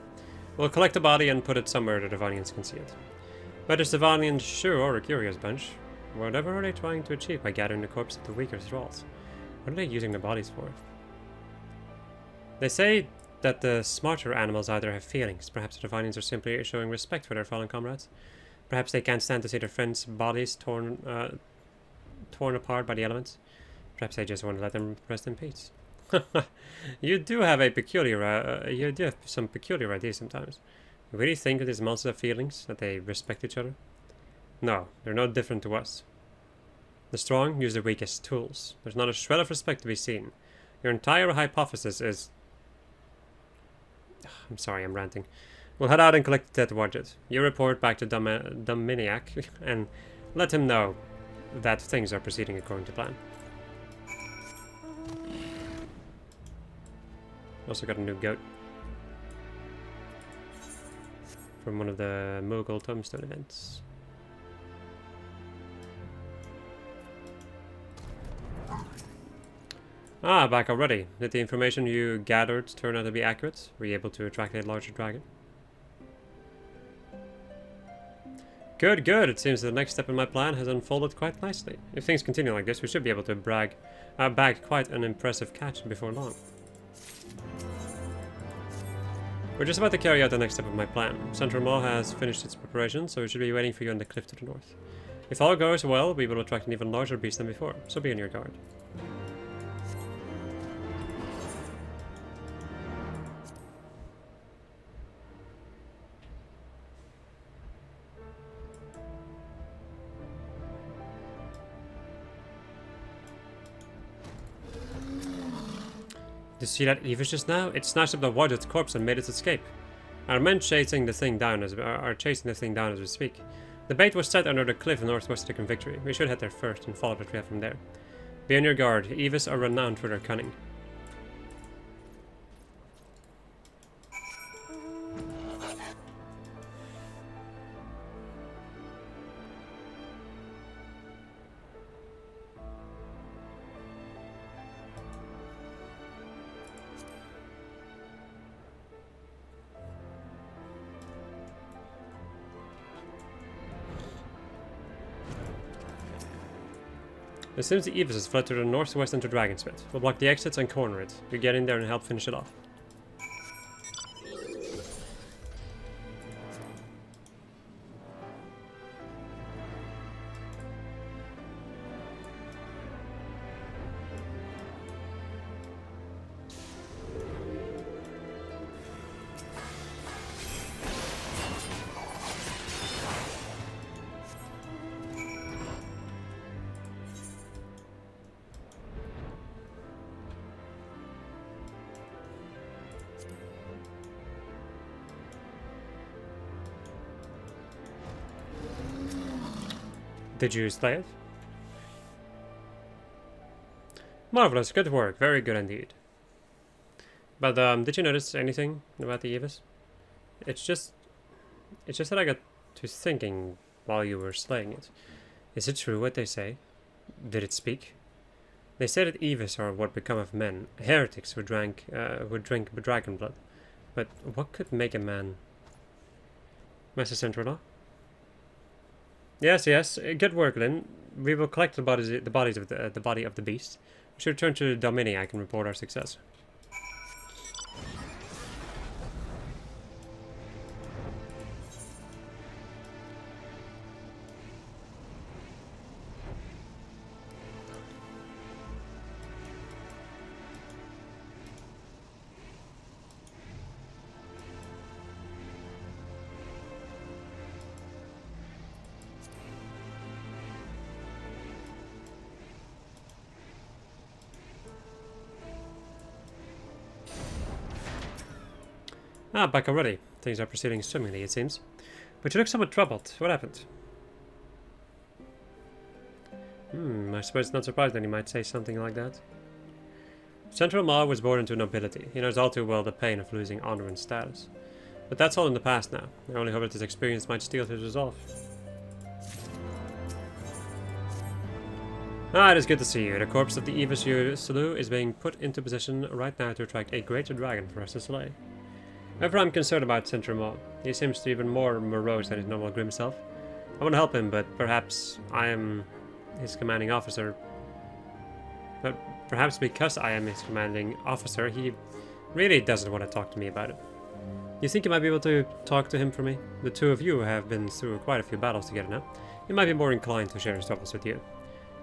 We'll collect the body and put it somewhere the Devonians can see it. Whether the Devonians sure are a curious bunch, whatever are they trying to achieve by gathering the corpse of the weaker thralls? What are they using the bodies for? They say that the smarter animals either have feelings, perhaps the Devonians are simply showing respect for their fallen comrades. Perhaps they can't stand to see their friends' bodies torn apart by the elements. Perhaps I just want to let them rest in peace. You do have some peculiar ideas sometimes. You really think that these monsters have feelings, that they respect each other? No, they're no different to us. The strong use the weak as tools. There's not a shred of respect to be seen. Your entire hypothesis is... I'm sorry, I'm ranting. We'll head out and collect the dead Wadjet. You report back to Dominiac and let him know that things are proceeding according to plan. Also got a new goat from one of the Mughal tombstone events. Ah, back already. Did the information you gathered turn out to be accurate? Were you able to attract a larger dragon? Good, good. It seems the next step in my plan has unfolded quite nicely. If things continue like this, we should be able to bag quite an impressive catch before long. We're just about to carry out the next step of my plan. Central Mall has finished its preparations, so we should be waiting for you on the cliff to the north. If all goes well, we will attract an even larger beast than before, so be on your guard. Did you see that Evis just now? It snatched up the Wadget's corpse and made its escape. Our men are chasing the thing down as we speak. The bait was set under the cliff northwest of the victory. We should head there first and follow the trail from there. Be on your guard. Evis are renowned for their cunning. It seems the Evis has fled to the northwest into Dragon's Pit. We'll block the exits and corner it. You get in there and help finish it off. Did you slay it? Marvelous, good work, very good indeed. But did you notice anything about the Evis? It's just that I got to thinking while you were slaying it. Is it true what they say? Did it speak? They say that Evis are what become of men, heretics who drink dragon blood. But what could make a man? Master Central? Yes, good work, Lynn. We will collect the body of the beast. We should return to Dominiac and report our success. Ah, back already. Things are proceeding swimmingly, it seems. But you look somewhat troubled. What happened? I suppose it's not surprising that he might say something like that. Central Ma was born into nobility. He knows all too well the pain of losing honor and status. But that's all in the past now. I only hope that this experience might steal his resolve. Ah, it is good to see you. The corpse of the Evis Salu is being put into position right now to attract a greater dragon for us to slay. However, I'm concerned about Central Ma. He seems to be even more morose than his normal grim self. I want to help him, but perhaps I am his commanding officer. But perhaps because I am his commanding officer, he really doesn't want to talk to me about it. You think you might be able to talk to him for me? The two of you have been through quite a few battles together now. He might be more inclined to share his troubles with you.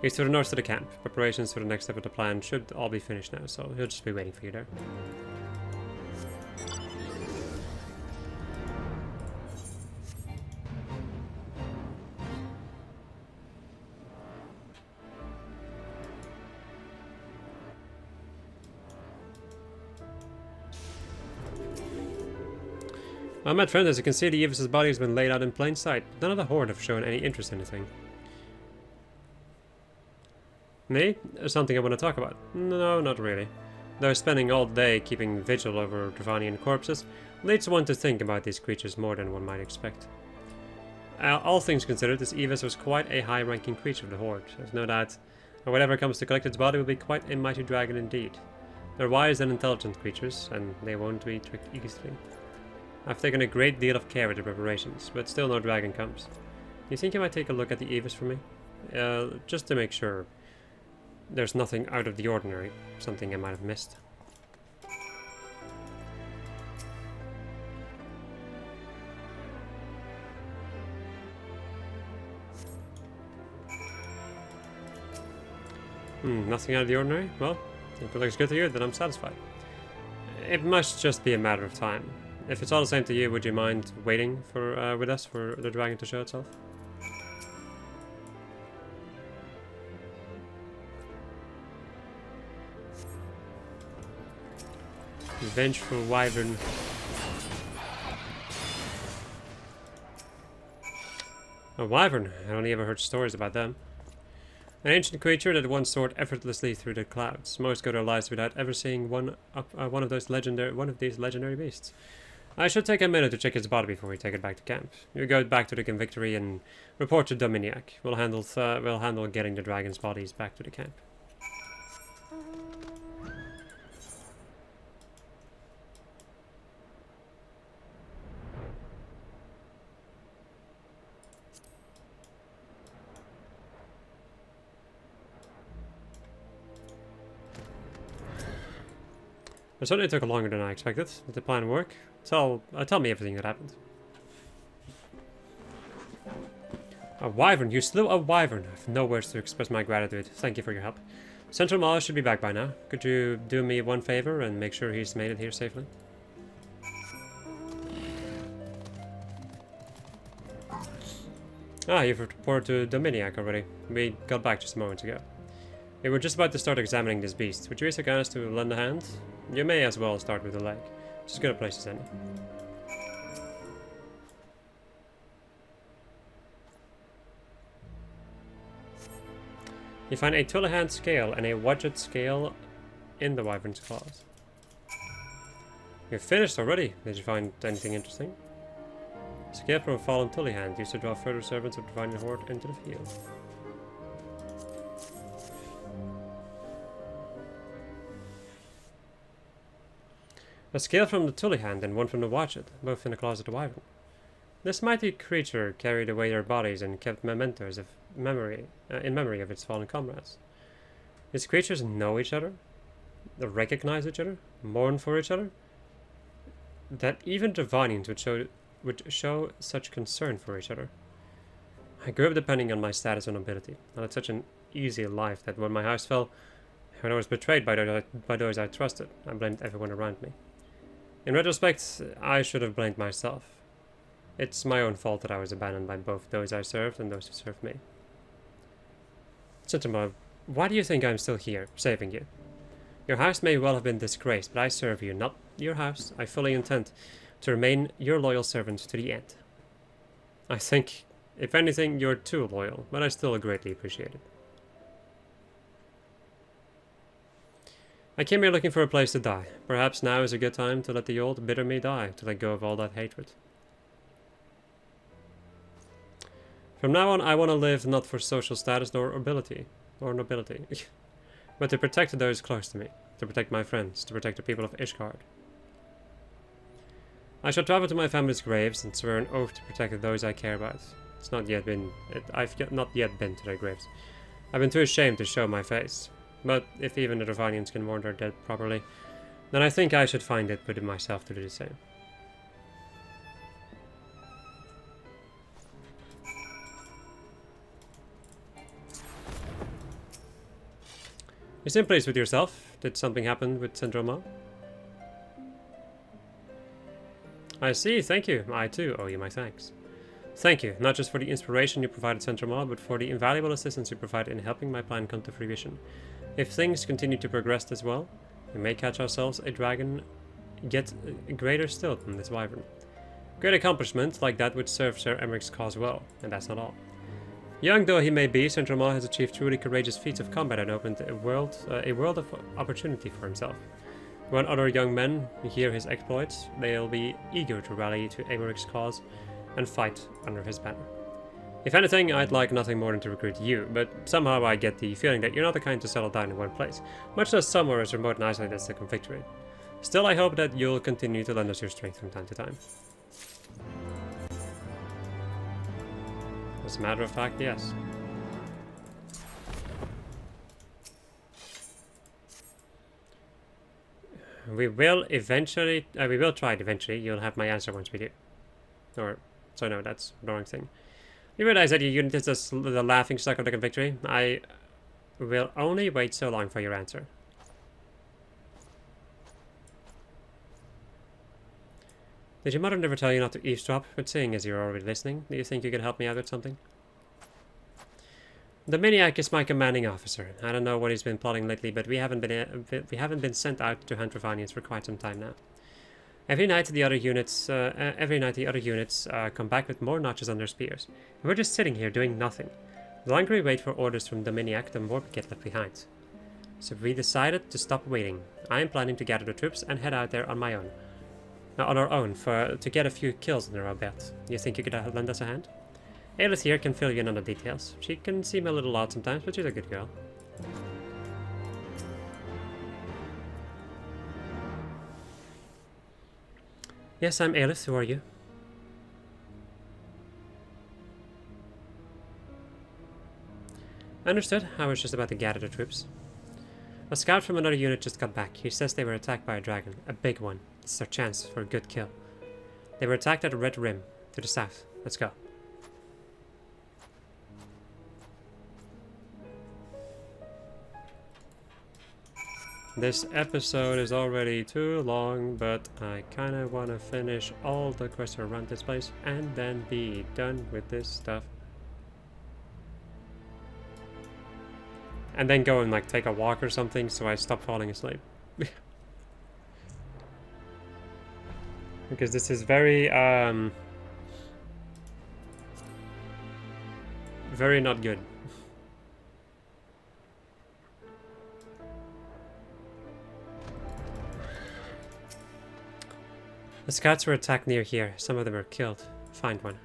He's to the north of the camp. Preparations for the next step of the plan should all be finished now, so he'll just be waiting for you there. My friend, as you can see, the Evis' body has been laid out in plain sight. None of the Horde have shown any interest in anything. Me? Something I want to talk about? No, not really. Though spending all day keeping vigil over Dravanian corpses leads one to think about these creatures more than one might expect. All things considered, this Evis was quite a high-ranking creature of the Horde. There's no doubt that whatever comes to collect its body will be quite a mighty dragon indeed. They're wise and intelligent creatures, and they won't be tricked easily. I've taken a great deal of care with the preparations, but still no dragon comes. You think you might take a look at the Evis for me? Just to make sure there's nothing out of the ordinary, something I might have missed. Nothing out of the ordinary? Well, if it looks good to you, then I'm satisfied. It must just be a matter of time. If it's all the same to you, would you mind waiting with us for the dragon to show itself? Vengeful Wyvern. A wyvern? I only ever heard stories about them. An ancient creature that once soared effortlessly through the clouds. Most go their lives without ever seeing one of these legendary beasts. I should take a minute to check its body before we take it back to camp. You go back to the Convictory and report to Dominiac. We'll handle getting the dragon's bodies back to the camp. It certainly took longer than I expected. Did the plan work? Tell me everything that happened. A wyvern! You slew a wyvern! I have no words to express my gratitude. Thank you for your help. Central Mall should be back by now. Could you do me one favor and make sure he's made it here safely? Ah, you've reported to Dominiac already. We got back just a moment ago. We were just about to start examining this beast. Would you be so kind as to lend a hand? You may as well start with the leg. It's as good a place as any. You find a Tullahan scale and a Wadjet scale in the wyvern's claws. You're finished already. Did you find anything interesting? Scale from a fallen Tullahan used to draw further servants of divine horde into the field. A scale from the Tullahan and one from the Wadjet, both in the claws of the wyvern. This mighty creature carried away their bodies and kept mementos of memory, in memory of its fallen comrades. These creatures know each other, they recognize each other, mourn for each other. That even Divinians would show such concern for each other. I grew up depending on my status and nobility. I had such an easy life that when my house fell, when I was betrayed by those I trusted, I blamed everyone around me. In retrospect, I should have blamed myself. It's my own fault that I was abandoned by both those I served and those who served me. Gentlemen, why do you think I'm still here, saving you? Your house may well have been disgraced, but I serve you, not your house. I fully intend to remain your loyal servant to the end. I think, if anything, you're too loyal, but I still greatly appreciate it. I came here looking for a place to die. Perhaps now is a good time to let the old bitter me die, to let go of all that hatred. From now on, I want to live not for social status nor nobility, but to protect those close to me, to protect my friends, to protect the people of Ishgard. I shall travel to my family's graves and swear an oath to protect those I care about. I've not yet been to their graves. I've been too ashamed to show my face. But if even the Divinians can mourn their dead properly, then I think I should find it within myself to do the same. You seem pleased with yourself. Did something happen with Syndrome? I see, thank you. I too owe you my thanks. Thank you, not just for the inspiration you provided Syndrome, but for the invaluable assistance you provided in helping my plan come to fruition. If things continue to progress this well, we may catch ourselves a dragon yet greater still than this wyvern. Great accomplishment like that would serve Sir Emmerich's cause well, and that's not all. Young though he may be, Syndrome has achieved truly courageous feats of combat and opened a world of opportunity for himself. When other young men hear his exploits, they'll be eager to rally to Emmerich's cause and fight under his banner. If anything, I'd like nothing more than to recruit you, but somehow I get the feeling that you're not the kind to settle down in one place, much less somewhere as remote and isolated as the Convictory. Still, I hope that you'll continue to lend us your strength from time to time. As a matter of fact, yes. We will try it eventually. You'll have my answer once we do. So no, that's the wrong thing. You realize that your unit is just the laughing stock of the Convictory? I will only wait so long for your answer. Did your mother never tell you not to eavesdrop? But seeing as you're already listening, do you think you could help me out with something? The Maniac is my commanding officer. I don't know what he's been plotting lately, but we haven't been sent out to hunt Ravanians for quite some time now. Every night the other units come back with more notches on their spears. And we're just sitting here doing nothing. The longer we wait for orders from the Maniac, the more we get left behind. So we decided to stop waiting. I am planning to gather the troops and head out there on my own. On our own, to get a few kills under our belt. You think you could lend us a hand? Aelith here can fill you in on the details. She can seem a little odd sometimes, but she's a good girl. Yes, I'm Aelith. Who are you? Understood. I was just about to gather the troops. A scout from another unit just got back. He says they were attacked by a dragon. A big one. This is our chance for a good kill. They were attacked at a red rim. To the south. Let's go. This episode is already too long, but I kinda wanna finish all the quests around this place and then be done with this stuff. And then go and like take a walk or something so I stop falling asleep. Because this is very very not good. The scouts were attacked near here. Some of them were killed. Find one.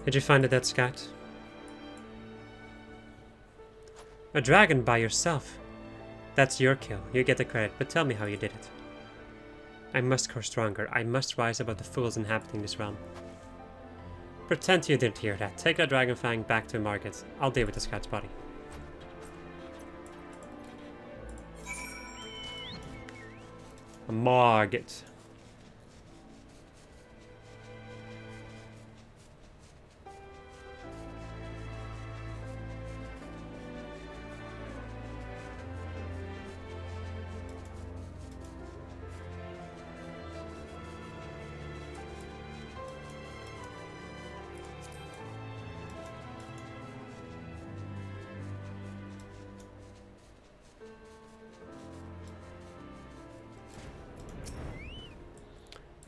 Did you find a dead scout? A dragon by yourself. That's your kill. You get the credit, but tell me how you did it. I must grow stronger. I must rise above the fools inhabiting this realm. Pretend you didn't hear that. Take that dragon fang back to market. I'll deal with the scout's body. A market.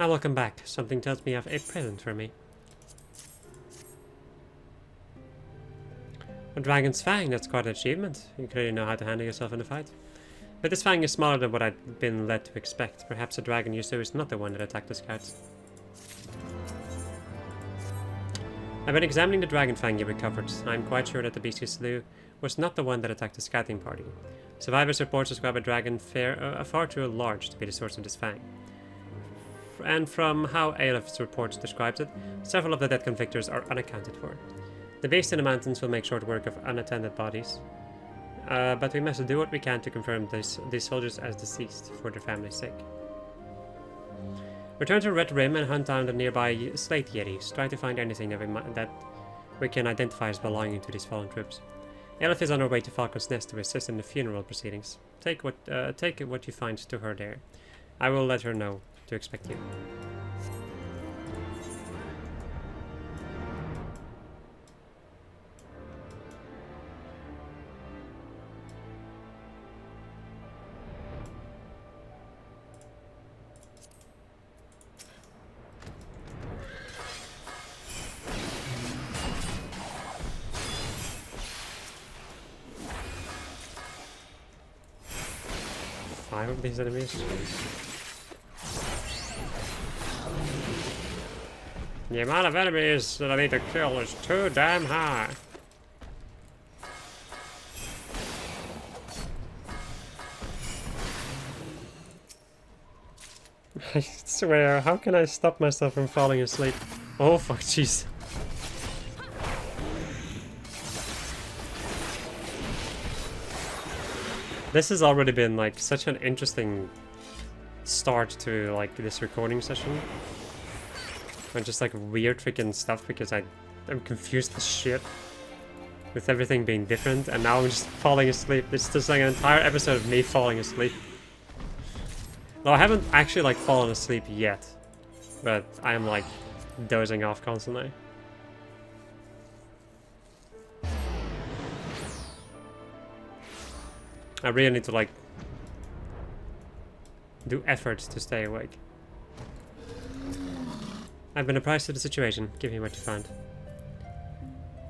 Now welcome back. Something tells me you have a present for me. A dragon's fang, that's quite an achievement. You clearly know how to handle yourself in a fight. But this fang is smaller than what I'd been led to expect. Perhaps a dragon you saw is not the one that attacked the scouts. I've been examining the dragon fang you recovered. I'm quite sure that the beast you slew was not the one that attacked the scouting party. Survivors report describe a dragon far too large to be the source of this fang. And from how Aelif's reports describes it, several of the dead convictors are unaccounted for. The beast in the mountains will make short work of unattended bodies, but we must do what we can to confirm these soldiers as deceased for their family's sake. Return to Red Rim and hunt down the nearby Slate Yetis. Try to find anything that we can identify as belonging to these fallen troops. Aelif is on her way to Falcon's Nest to assist in the funeral proceedings. Take what you find to her there. I will let her know to expect you. Five of these enemies. The amount of enemies that I need to kill is too damn high. I swear, how can I stop myself from falling asleep? Oh fuck, jeez. This has already been like such an interesting start to like this recording session. And just like weird freaking stuff because I'm confused as shit with everything being different, and now I'm just falling asleep. It's just like an entire episode of me falling asleep. Well, I haven't actually like fallen asleep yet, but I am like dozing off constantly. I really need to like do efforts to stay awake. I've been apprised of the situation. Give me what you found.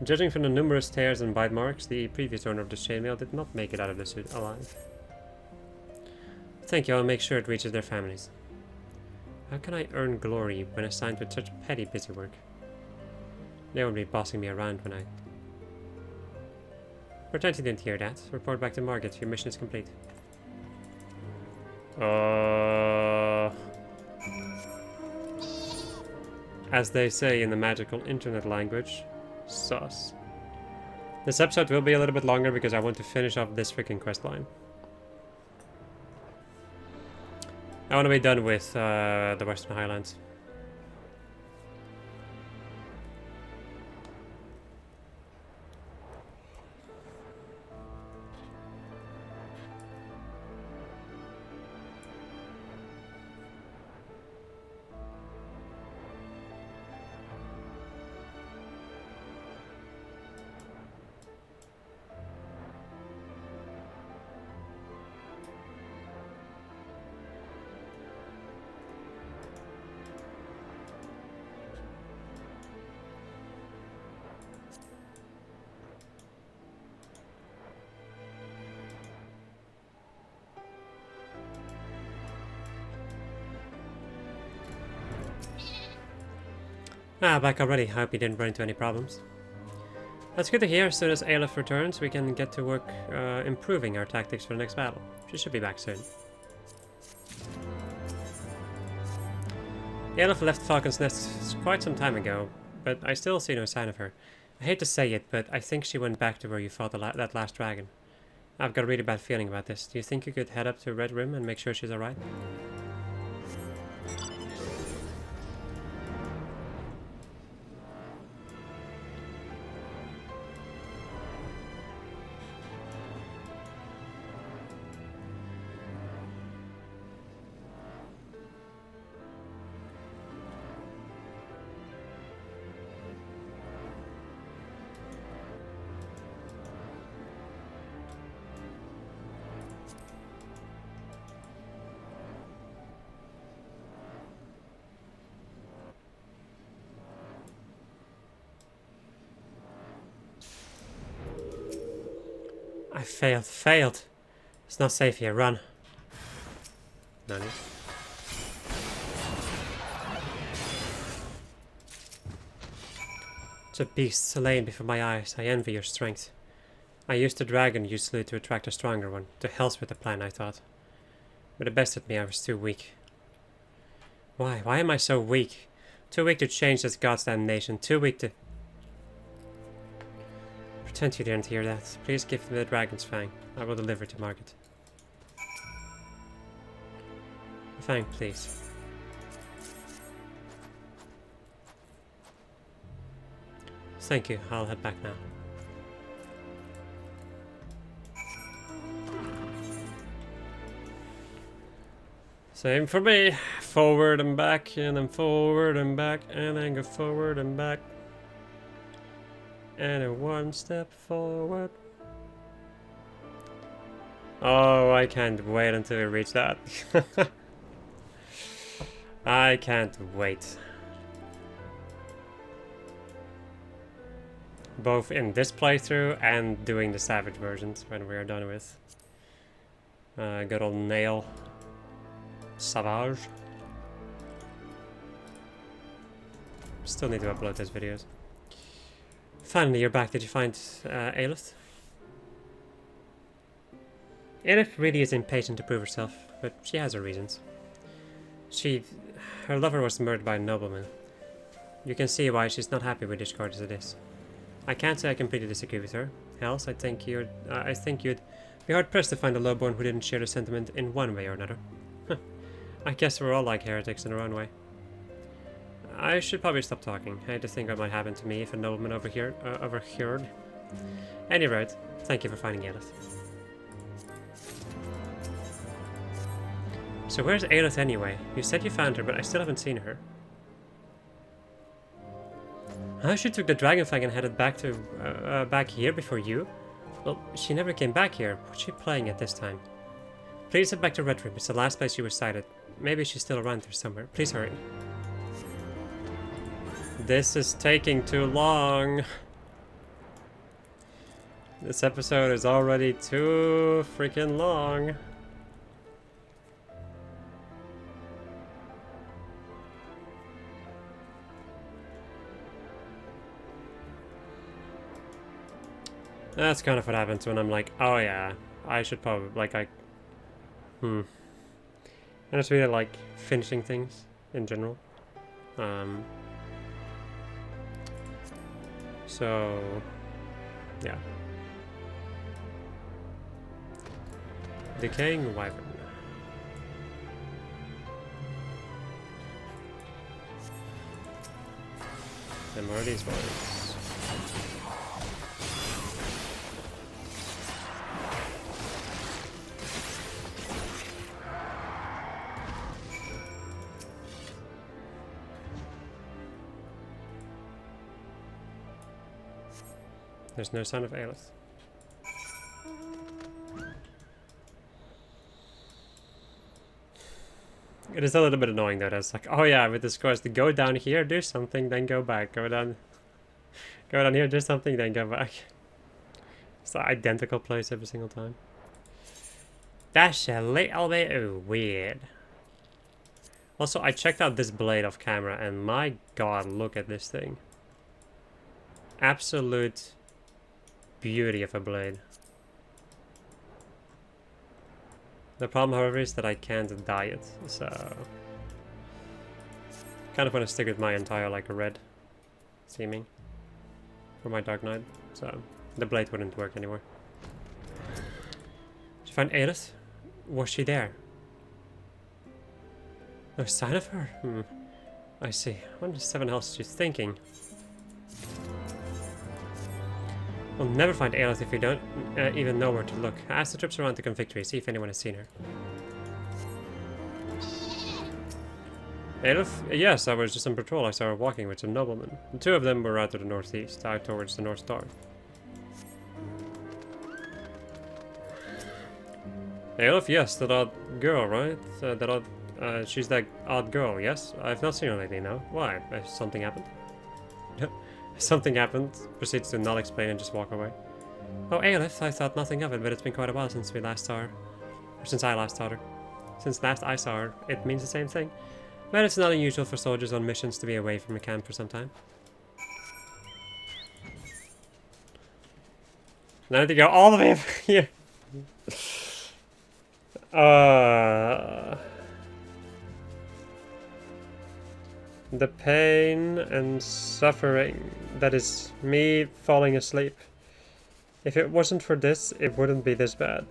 Judging from the numerous tears and bite marks, the previous owner of the chainmail did not make it out of the suit alive. Thank you, I'll make sure it reaches their families. How can I earn glory when assigned with such petty busy work? They won't be bossing me around when I... Pretend you didn't hear that. Report back to Margit. Your mission is complete. As they say in the magical internet language, sus. This episode will be a little bit longer because I want to finish off this freaking quest line. I want to be done with the Western Highlands. Back already. Hope you didn't run into any problems. That's good to hear. As soon as Aelif returns, we can get to work improving our tactics for the next battle. She should be back soon. Aelif left Falcon's Nest quite some time ago, but I still see no sign of her. I hate to say it, but I think she went back to where you fought that last dragon. I've got a really bad feeling about this. Do you think you could head up to Red Rim and make sure she's alright? I failed. It's not safe here, run. Nani? It's a beast slain before my eyes. I envy your strength. I used the dragon usually to attract a stronger one. To hell's with the plan, I thought. But it bested me, I was too weak. Why? Why am I so weak? Too weak to change this god's damnation. Too weak to... Pretend you didn't hear that. Please give me the dragon's fang. I will deliver to Margit. Fang, please. Thank you. I'll head back now. Same for me. Forward and back, and then forward and back, and then go forward and back. And a one step forward. Oh, I can't wait until we reach that. I can't wait. Both in this playthrough and doing the Savage versions when we are done with good old Nail Savage. Still need to upload those videos. Finally, you're back. Did you find Aelith? Aelith really is impatient to prove herself, but she has her reasons. Her lover was murdered by a nobleman. You can see why she's not happy with Discord as it is. I can't say I completely disagree with her. Else, I think you'd be hard-pressed to find a lowborn who didn't share the sentiment in one way or another. I guess we're all like heretics in our own way. I should probably stop talking. I hate to think what might happen to me if a nobleman overheard. Any rate, thank you for finding Aelith. So where's Aelith anyway? You said you found her, but I still haven't seen her. Huh? She took the dragonfang and headed back to back here before you? Well, she never came back here. What's she playing at this time? Please head back to Red Room. It's the last place you were sighted. Maybe she's still around there somewhere. Please hurry. This is taking too long. This episode is already too freaking long. That's kind of what happens when I'm like, oh yeah, I should probably, like, I just really like finishing things in general. So, yeah. Decaying Wyvern. And more of these ones. There's no sign of Aelith. It is a little bit annoying though. That's like, oh yeah, with this quest, to go down here, do something, then go back. Go down here, do something, then go back. It's the identical place every single time. That's a little bit weird. Also, I checked out this blade off camera, and my god, look at this thing. Absolute beauty of a blade. The problem, however, is that I can't dye it, so kind of want to stick with my entire like red theming for my Dark Knight, so the blade wouldn't work anymore. Did you find Aelith? Was she there? No sign of her? I see. What the seven else is she thinking? We'll never find Aelith if we don't even know where to look. Ask the troops around the Convictory, see if anyone has seen her. Aelith? Yes, I was just on patrol. I saw her walking with some noblemen. The two of them were out to the northeast, out towards the North Star. Aelith? Yes, that odd girl, right? She's that odd girl, yes? I've not seen her lately, no. Why? Something happened? Something happened. Proceeds to not explain and just walk away. Oh, Aelith, I thought nothing of it, but it's been quite a while since we last saw her. Or since I last saw her. Since last I saw her, it means the same thing. But it's not unusual for soldiers on missions to be away from the camp for some time. Now to go all the way over here. The pain and suffering that is me falling asleep. If it wasn't for this, it wouldn't be this bad.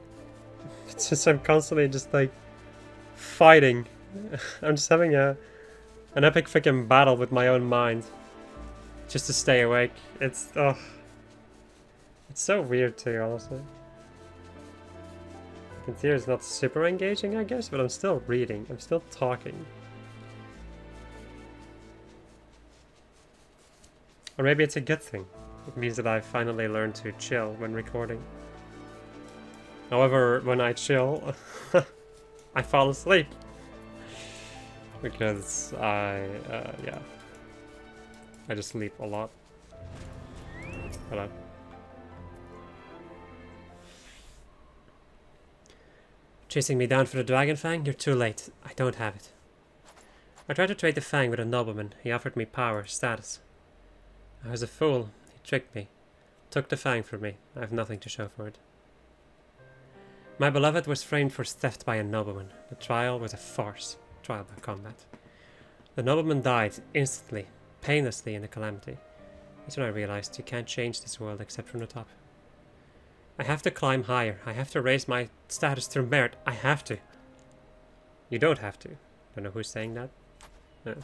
It's just I'm constantly just like fighting. I'm just having an epic freaking battle with my own mind just to stay awake. It's so weird too, honestly. In theory, it's not super engaging, I guess, but I'm still reading. I'm still talking. Or maybe it's a good thing. It means that I finally learned to chill when recording. However, when I chill, I fall asleep. Because I just sleep a lot. Hello. Chasing me down for the Dragon Fang? You're too late. I don't have it. I tried to trade the Fang with a nobleman. He offered me power, status. I was a fool. He tricked me. Took the Fang from me. I have nothing to show for it. My beloved was framed for theft by a nobleman. The trial was a farce. Trial by combat. The nobleman died instantly, painlessly in the calamity. That's when I realized you can't change this world except from the top. I have to climb higher. I have to raise my status through merit. I have to. You don't have to. Don't know who's saying that. No.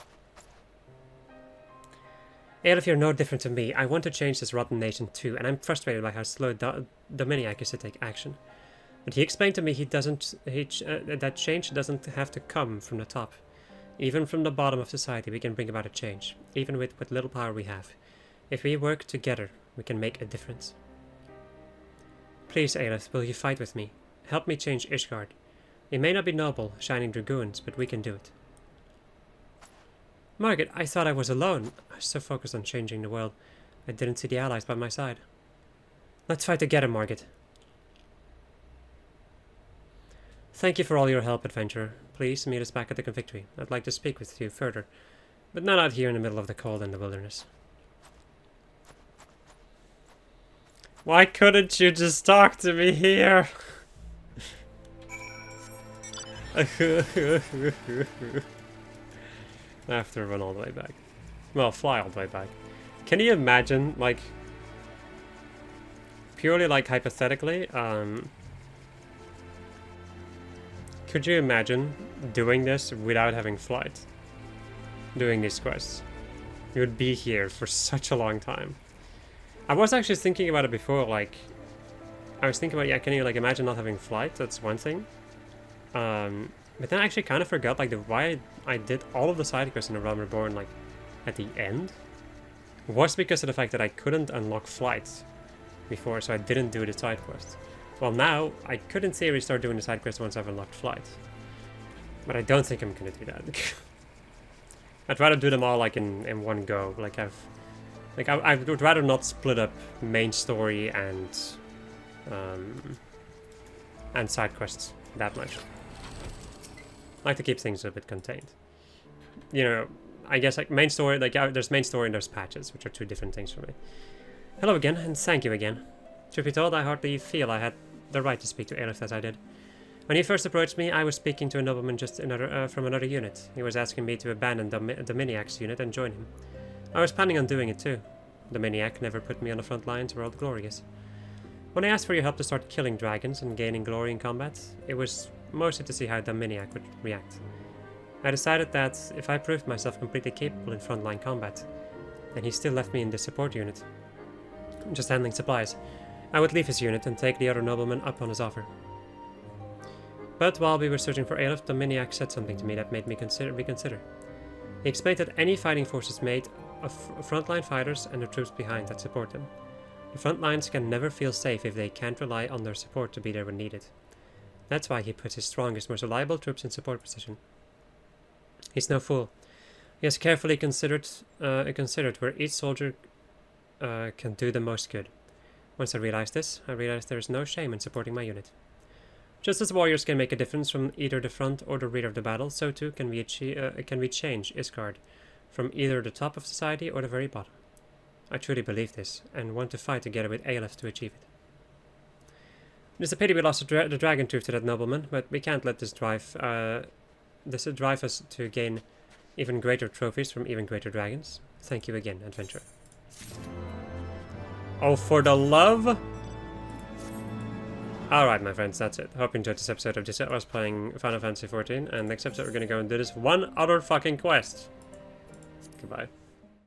Aelith, you're no different to me. I want to change this rotten nation too, and I'm frustrated by how slow Dominiac is to take action. But he explained to me that change doesn't have to come from the top. Even from the bottom of society, we can bring about a change, even with what little power we have. If we work together, we can make a difference. Please, Aelith, will you fight with me? Help me change Ishgard. We may not be noble, shining dragoons, but we can do it. Margaret, I thought I was alone. I was so focused on changing the world, I didn't see the allies by my side. Let's fight together, Margaret. Thank you for all your help, adventurer. Please meet us back at the Convictory. I'd like to speak with you further, but not out here in the middle of the cold and the wilderness. Why couldn't you just talk to me here? I have to run all the way back. Well, fly all the way back. Can you imagine, like, purely like hypothetically, could you imagine doing this without having flight? Doing these quests. You would be here for such a long time. I was actually thinking about it before, like, I was thinking about, yeah, can you, like, imagine not having flight? That's one thing. But then I actually kind of forgot, like, why I did all of the side quests in the Realm Reborn, like, at the end, was because of the fact that I couldn't unlock flight before, so I didn't do the side quests. Well, now, I could in theory start doing the side quests once I've unlocked flight. But I don't think I'm gonna do that. I'd rather do them all, like, in one go. Like, I would rather not split up main story and side quests that much. I like to keep things a bit contained. You know, I guess, like, main story, like, there's main story and there's patches, which are two different things for me. Hello again, and thank you again. Truth be told, I hardly feel I had the right to speak to Aelif as I did. When he first approached me, I was speaking to a nobleman just from another unit. He was asking me to abandon the Miniac's unit and join him. I was planning on doing it too. The Miniac never put me on the front lines where all the glory is. When I asked for your help to start killing dragons and gaining glory in combat, it was mostly to see how the Miniac would react. I decided that if I proved myself completely capable in frontline combat, and he still left me in the support unit, just handling supplies, I would leave his unit and take the other nobleman up on his offer. But while we were searching for Aelif, the Miniac said something to me that made me reconsider. He explained that any fighting force is made of frontline fighters and the troops behind that support them. The front lines can never feel safe if they can't rely on their support to be there when needed. That's why he puts his strongest, most reliable troops in support position. He's no fool. He has carefully considered where each soldier can do the most good. Once I realized this, I realized there is no shame in supporting my unit. Just as warriors can make a difference from either the front or the rear of the battle, so too can we change Isgard from either the top of society or the very bottom. I truly believe this, and want to fight together with Aelif to achieve it. It is a pity we lost the dragon tooth to that nobleman, but we can't let this drive us to gain even greater trophies from even greater dragons. Thank you again, adventurer. Oh, for the love! Alright, my friends, that's it. Hope you enjoyed this episode of I was playing Final Fantasy XIV, and next episode we're gonna go and do this one other fucking quest. Goodbye.